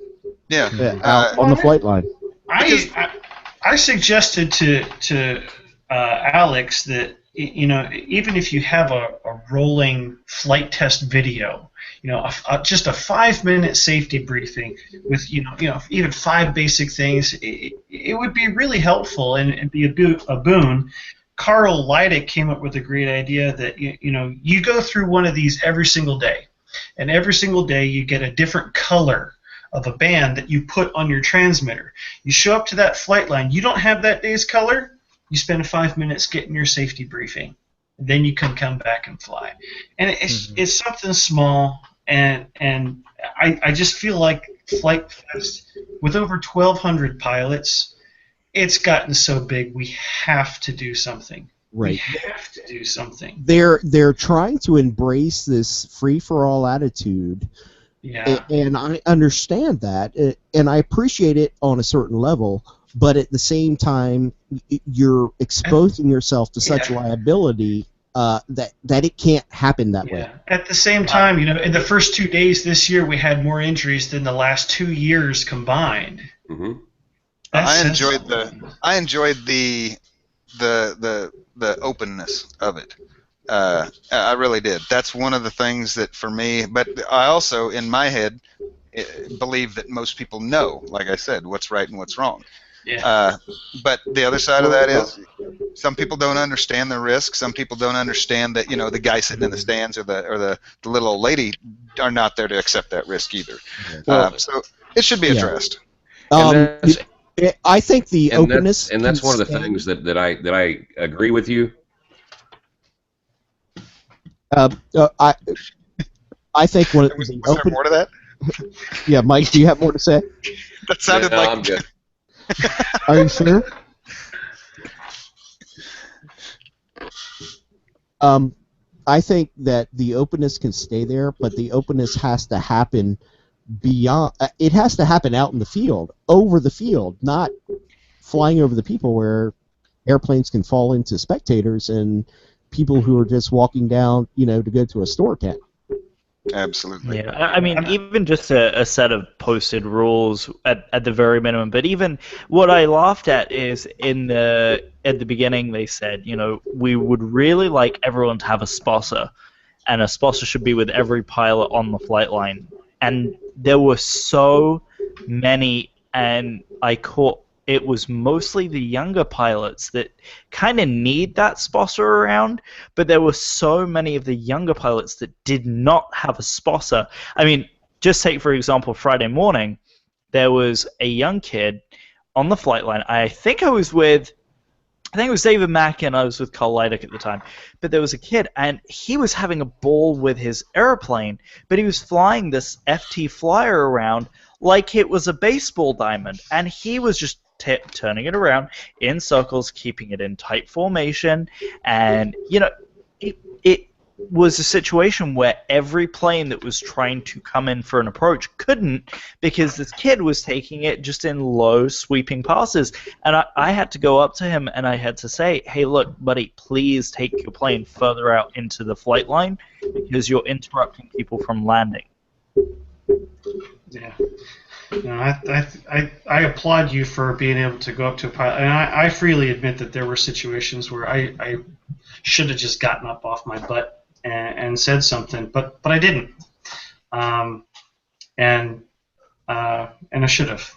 yeah. out on the flight line. I suggested to Alex that even if you have a rolling flight test video, just a 5-minute safety briefing with even 5 basic things, it would be really helpful and be a boon. Carl Leidick came up with a great idea that you go through one of these every single day, and every single day you get a different color of a band that you put on your transmitter. You show up to that flight line, you don't have that day's color, you spend 5 minutes getting your safety briefing. Then you can come back and fly. And it's something small, and I just feel like Flight Fest, with over 1,200 pilots, it's gotten so big we have to do something. Right. We have to do something. They're trying to embrace this free-for-all attitude. Yeah. And I understand that, and I appreciate it on a certain level, but at the same time, you're exposing yourself to such liability that it can't happen that way. At the same time, in the first 2 days this year, we had more injuries than the last 2 years combined. Mm-hmm. I enjoyed the openness of it. I really did. That's one of the things that, for me, but I also, in my head, believe that most people know, like I said, what's right and what's wrong. Yeah. But the other side of that is, some people don't understand the risk. Some people don't understand that the guy sitting in the stands or the little old lady are not there to accept that risk either. So it should be addressed. I think the openness, and that's one of the things that I agree with you. I think when Was there more to that? Yeah, Mike, do you have more to say? That sounded no, like. I'm good. Are you sure? I think that the openness can stay there, but the openness has to happen beyond. It has to happen out in the field, over the field, not flying over the people where airplanes can fall into spectators and people who are just walking down, to go to a store tent. Absolutely. Yeah, I mean, even just a set of posted rules at the very minimum. But even what I laughed at is at the beginning they said, we would really like everyone to have a sponsor, and a sponsor should be with every pilot on the flight line. And there were so many, and it was mostly the younger pilots that kind of need that sponsor around, but there were so many of the younger pilots that did not have a sponsor. I mean, just take, for example, Friday morning, there was a young kid on the flight line. I think it was David Mack, and I was with Carl Leidick at the time. But there was a kid, and he was having a ball with his airplane, but he was flying this FT flyer around like it was a baseball diamond, and he was just turning it around in circles, keeping it in tight formation, and it was a situation where every plane that was trying to come in for an approach couldn't, because this kid was taking it just in low sweeping passes. And I had to go up to him and I had to say, hey, look, buddy, please take your plane further out into the flight line because you're interrupting people from landing. Yeah. No, I applaud you for being able to go up to a pilot, and I freely admit that there were situations where I should have just gotten up off my butt and said something, but I didn't, and I should have.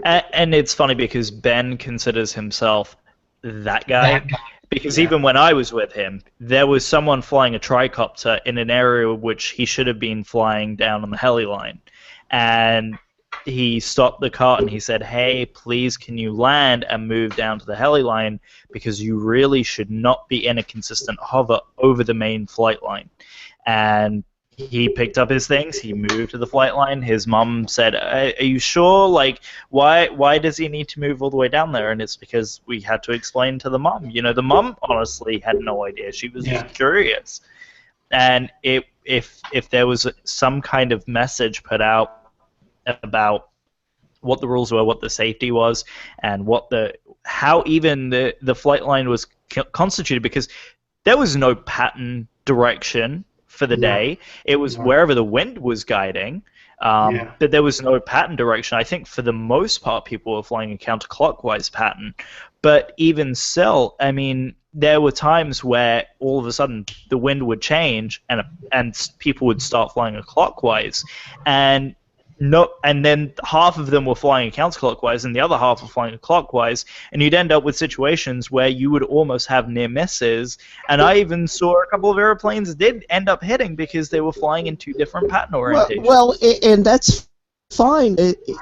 And it's funny because Ben considers himself that guy. That guy. Because Yeah. even when I was with him, there was someone flying a tricopter in an area which he should have been flying down on the heli line. And he stopped the cart and he said, "Hey, please can you land and move down to the heli line because you really should not be in a consistent hover over the main flight line." And he picked up his things, he moved to the flight line. His mom said, "Are you sure? Like, why does he need to move all the way down there?" And it's because we had to explain to the mom. You know, the mom honestly had no idea. She was Yeah. just curious. And if there was some kind of message put out about what the rules were, what the safety was, and how even the flight line was constituted, because there was no pattern direction for the No. day. It was No. wherever the wind was guiding, Yeah. but there was no pattern direction. I think for the most part, people were flying a counterclockwise pattern. But even still, I mean, there were times where all of a sudden the wind would change and people would start flying a clockwise, and then half of them were flying counterclockwise and the other half were flying clockwise, and you'd end up with situations where you would almost have near misses. And I even saw a couple of airplanes did end up hitting because they were flying in two different pattern orientations. And that's fine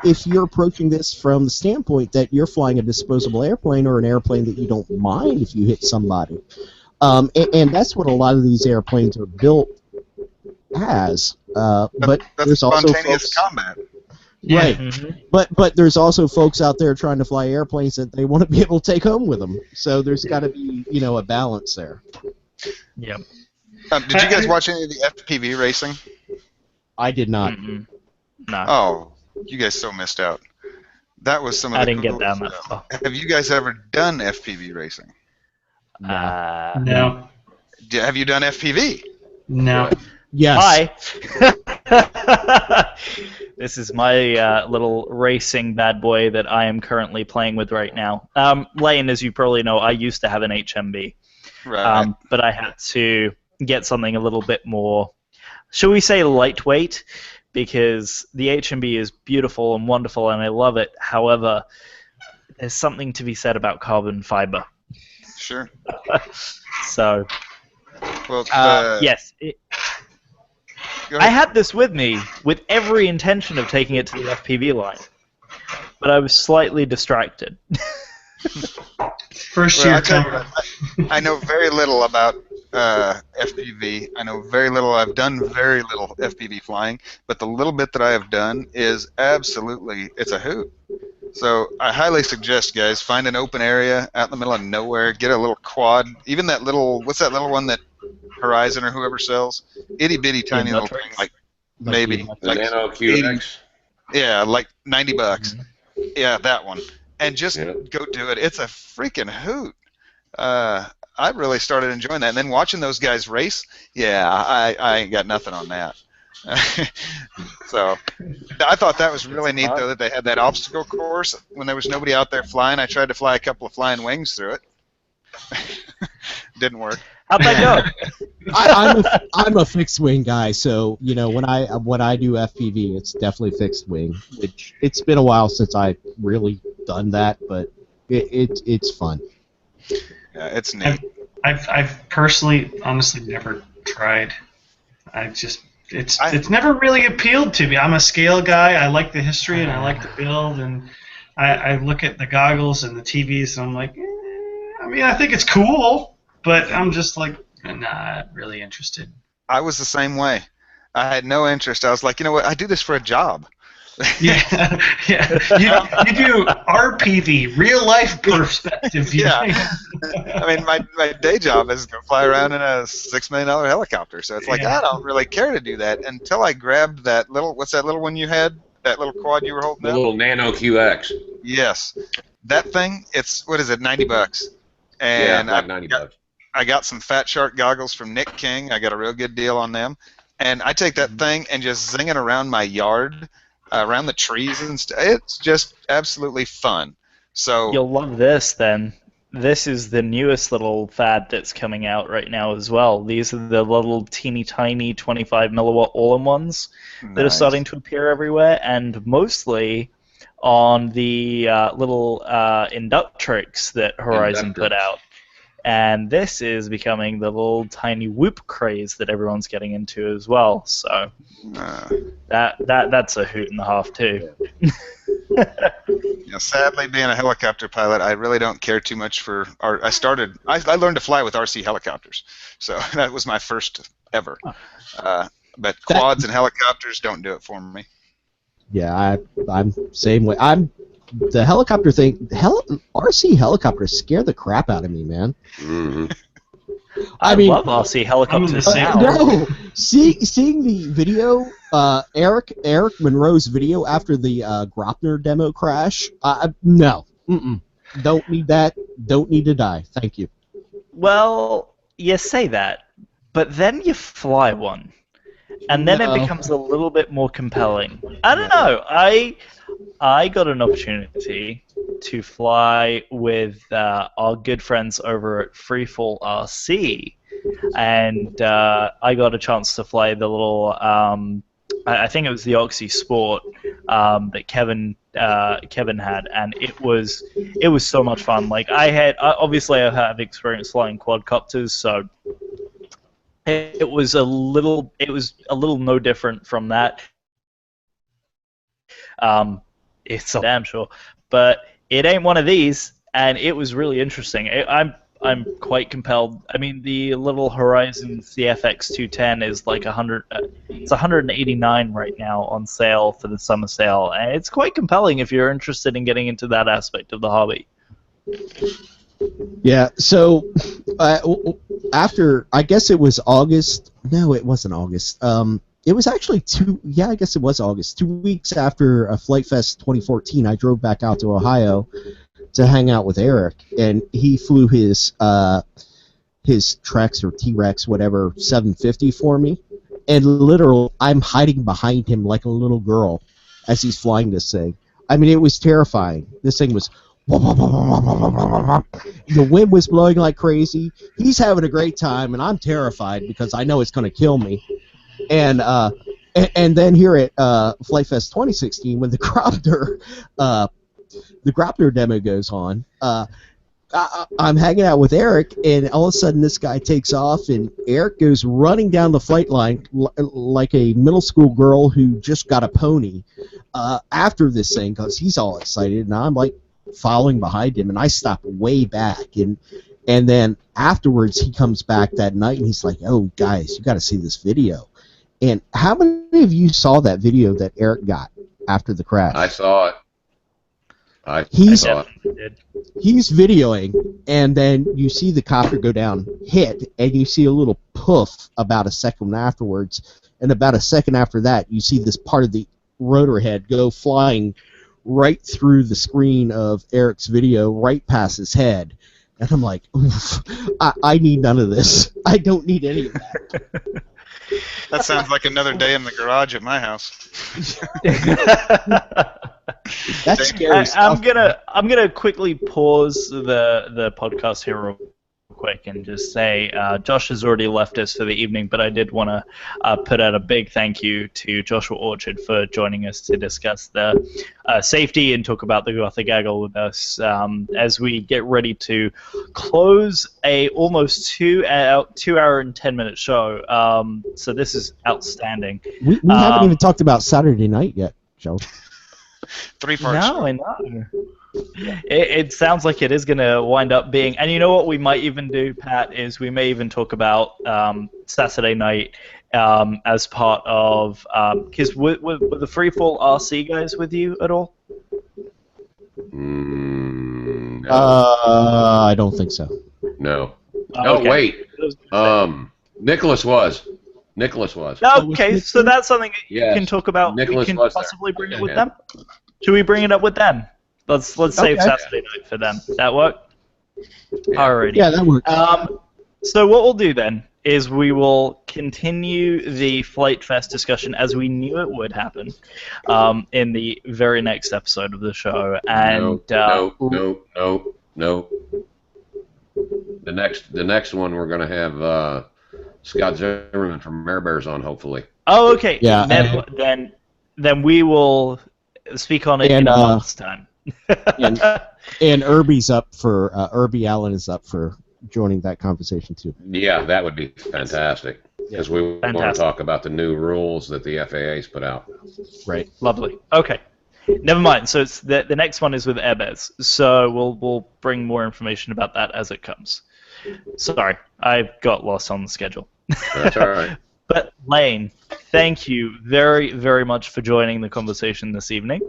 if you're approaching this from the standpoint that you're flying a disposable airplane or an airplane that you don't mind if you hit somebody. And that's what a lot of these airplanes are built as. But That's there's also spontaneous folks, combat. Yeah. right. Mhm. But there's also folks out there trying to fly airplanes that they want to be able to take home with them. So there's got to be a balance there. Yep. Did you guys watch any of the FPV racing? I did not. Mm-mm. No, Oh, you guys so missed out. That was some of I the didn't get coolest down that stuff. far. Have you guys ever done FPV racing? No. Have you done FPV? No. Yes. Hi. This is my little racing bad boy that I am currently playing with right now. Lane, as you probably know, I used to have an HMB, Right. but I had to get something a little bit more, shall we say, lightweight, because the HMB is beautiful and wonderful and I love it. However, there's something to be said about carbon fiber. Sure. So, Well, yes. go I ahead. had this with me with every intention of taking it to the FPV line, but I was slightly distracted. First Well, year I tell you cover. what, I know very little about FPV. I know very little. I've done very little FPV flying, but the little bit that I have done is absolutely, it's a hoot. So I highly suggest, guys, find an open area out in the middle of nowhere, get a little quad, even that little, what's that little one that Horizon or whoever sells? Itty bitty tiny little thing, like maybe The like Nano 80, QX. yeah, like $90. Yeah, that one. And just Yeah. go do it. It's a freaking hoot. I really started enjoying that. And then watching those guys race, yeah, I ain't got nothing on that. So I thought that was really neat, though, that they had that obstacle course when there was nobody out there flying. I tried to fly a couple of flying wings through it. Didn't work. How'd that go? I'm a fixed wing guy, so when I do FPV, it's definitely fixed wing. Which it's been a while since I've really done that, but it's fun. Yeah, it's neat. I've personally, honestly, never tried. It's I- never really appealed to me. I'm a scale guy. I like the history and I like the build, and I look at the goggles and the TVs and I'm like, I mean, I think it's cool, but I'm just like not really interested. I was the same way. I had no interest. I was like, you know what? I do this for a job. Yeah, yeah. You do RPV, real life perspective. Yeah. I mean, my day job is to fly around in a $6 million helicopter. So it's like, Yeah. I don't really care to do that until I grabbed that little, what's that little one you had? That little quad you were holding The up? little Nano QX. Yes. That thing, it's, what is it, $90? Yeah, And like I $90. I got some Fat Shark goggles from Nick King. I got a real good deal on them. And I take that thing and just zing it around my yard, around the trees and stuff. It's just absolutely fun. So You'll love this then. This is the newest little fad that's coming out right now as well. These are the little teeny tiny 25 milliwatt all-in-ones that are nice. starting to appear everywhere, and mostly on the little Inductrix that Horizon put Inductrix. out. And this is becoming the little tiny whoop craze that everyone's getting into as well. So that's a hoot and a half too. Sadly, being a helicopter pilot, I really don't care too much for. I learned to fly with RC helicopters, so that was my first ever. But quads and helicopters don't do it for me. Yeah, I'm same way. I'm the helicopter thing. RC helicopters scare the crap out of me, man. Mm-hmm. I mean, love RC helicopters. I'm the same. No, seeing the video, Eric Monroe's video after the Gropner demo crash. No, don't need that. Don't need to die. Thank you. Well, you say that, but then you fly one, and then it becomes a little bit more compelling. I don't know. I got an opportunity to fly with our good friends over at Freefall RC, and I got a chance to fly the little, I think it was the Oxy Sport that Kevin had, and it was so much fun. Like I have experience flying quadcopters, so it was a little no different from that. It's a damn sure, but it ain't one of these, and it was really interesting. I'm quite compelled. I mean, the little Horizon CFX210 is like it's 189 right now on sale for the summer sale, and it's quite compelling if you're interested in getting into that aspect of the hobby. Yeah. So after, I guess it was August. No, it wasn't August. It was actually I guess it was August. 2 weeks after Flite Fest 2014, I drove back out to Ohio to hang out with Eric, and he flew his Trex or T-Rex, whatever, 750 for me, and literally I'm hiding behind him like a little girl as he's flying this thing. I mean, it was terrifying. This thing was. The wind was blowing like crazy. He's having a great time, and I'm terrified because I know it's going to kill me. And then here at Flite Fest 2016, when the Gropner demo goes on, I'm hanging out with Eric, and all of a sudden this guy takes off, and Eric goes running down the flight line like a middle school girl who just got a pony after this thing because he's all excited, and I'm like following behind him, and I stop way back, and then afterwards he comes back that night, and he's like, "Oh, guys, you got to see this video." And how many of you saw that video that Eric got after the crash? I saw it. I saw it. He's videoing, and then you see the copter go down, hit, and you see a little poof about a second afterwards, and about a second after that, you see this part of the rotor head go flying right through the screen of Eric's video, right past his head. And I'm like, oof, I need none of this. I don't need any of that. That sounds like another day in the garage at my house. That's scary stuff. I'm gonna quickly pause the podcast here real quick and just say Josh has already left us for the evening, but I did want to put out a big thank you to Joshua Orchard for joining us to discuss the safety and talk about the Gothic Gaggle with us as we get ready to close a almost 2 hour and 10-minute show. So this is outstanding. We haven't even talked about Saturday night yet, Joe. 3 parts. No, I know. It sounds like it is going to wind up being, and you know what we might even do, Pat, is we may even talk about Saturday night as part of, because were the Freefall RC guys with you at all? No. I don't think so. No. Oh, okay. Wait. Nicholas was. Okay, so that's something that you can talk about. Nicholas we can was possibly there. bring it with them. Should we bring it up with them? Let's save Saturday night for them. That work? Yeah. Alrighty. Yeah, that works. So what we'll do then is we will continue the Flite Fest discussion as we knew it would happen in the very next episode of the show. And no. The next one we're gonna have Scott Zimmerman from Mare Bears on, hopefully. Oh, okay. Yeah. Then we will speak on it And, in a month's time. and Irby's up for Irby Allen is up for joining that conversation too. Yeah, that would be fantastic. Because we want to Fantastic. talk about the new rules that the FAA's put out. Right. Lovely. Okay. Never mind. So it's the next one is with Airbez. So we'll bring more information about that as it comes. Sorry, I got lost on the schedule. That's all right. But Lane, thank you very, very much for joining the conversation this evening.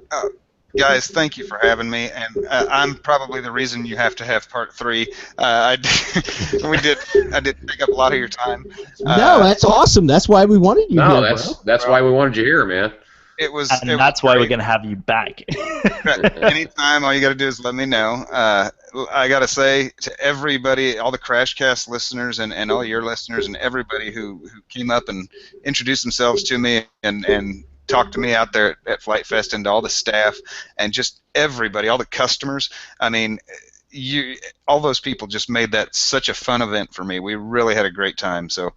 Guys, thank you for having me, and I'm probably the reason you have to have part 3. I did take up a lot of your time. No, that's awesome. That's why we wanted you No, here, that's why we wanted you here, man. It was, And it was that's why great. we're going to have you back. Anytime, all you got to do is let me know. I got to say to everybody, all the Crashcast listeners and all your listeners and everybody who came up and introduced themselves to me and talked to me out there at Flight Fest, and to all the staff and just everybody, all the customers. I mean, all those people just made that such a fun event for me. We really had a great time. So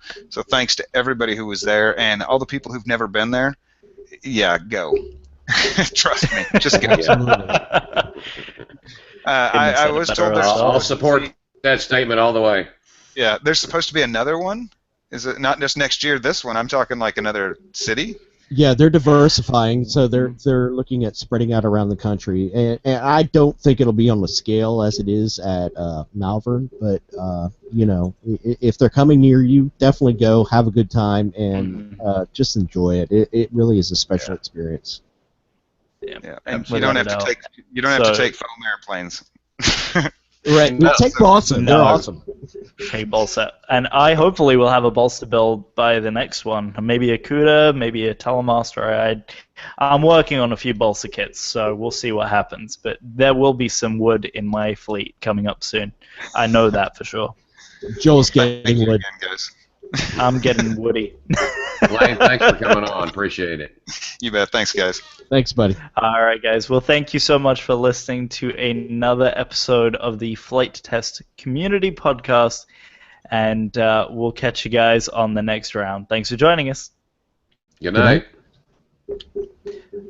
thanks to everybody who was there, and all the people who've never been there. Yeah, go. Trust me, just go. I was told there's I'll supposed to support be, that statement all the way. yeah, there's supposed to be another one. Is it not just next year? This one, I'm talking like another city. Yeah, they're diversifying, so they're looking at spreading out around the country, and I don't think it'll be on the scale as it is at Malvern, but you know, if they're coming near you, definitely go, have a good time, and just enjoy it. It really is a special experience. Yeah, and you don't have to take foam airplanes. Right, No. take Boston. They're awesome. Take balsa. And I hopefully will have a balsa build by the next one. Maybe a CUDA, maybe a Telemaster. I'm working on a few balsa kits, so we'll see what happens. But there will be some wood in my fleet coming up soon. I know that for sure. Joel's Thank getting you wood. again, guys. I'm getting woody. Lane, thanks for coming on. Appreciate it. You bet. Thanks, guys. Thanks, buddy. All right, guys. Well, thank you so much for listening to another episode of the Flight Test Community Podcast, and we'll catch you guys on the next round. Thanks for joining us. Good night. Good night.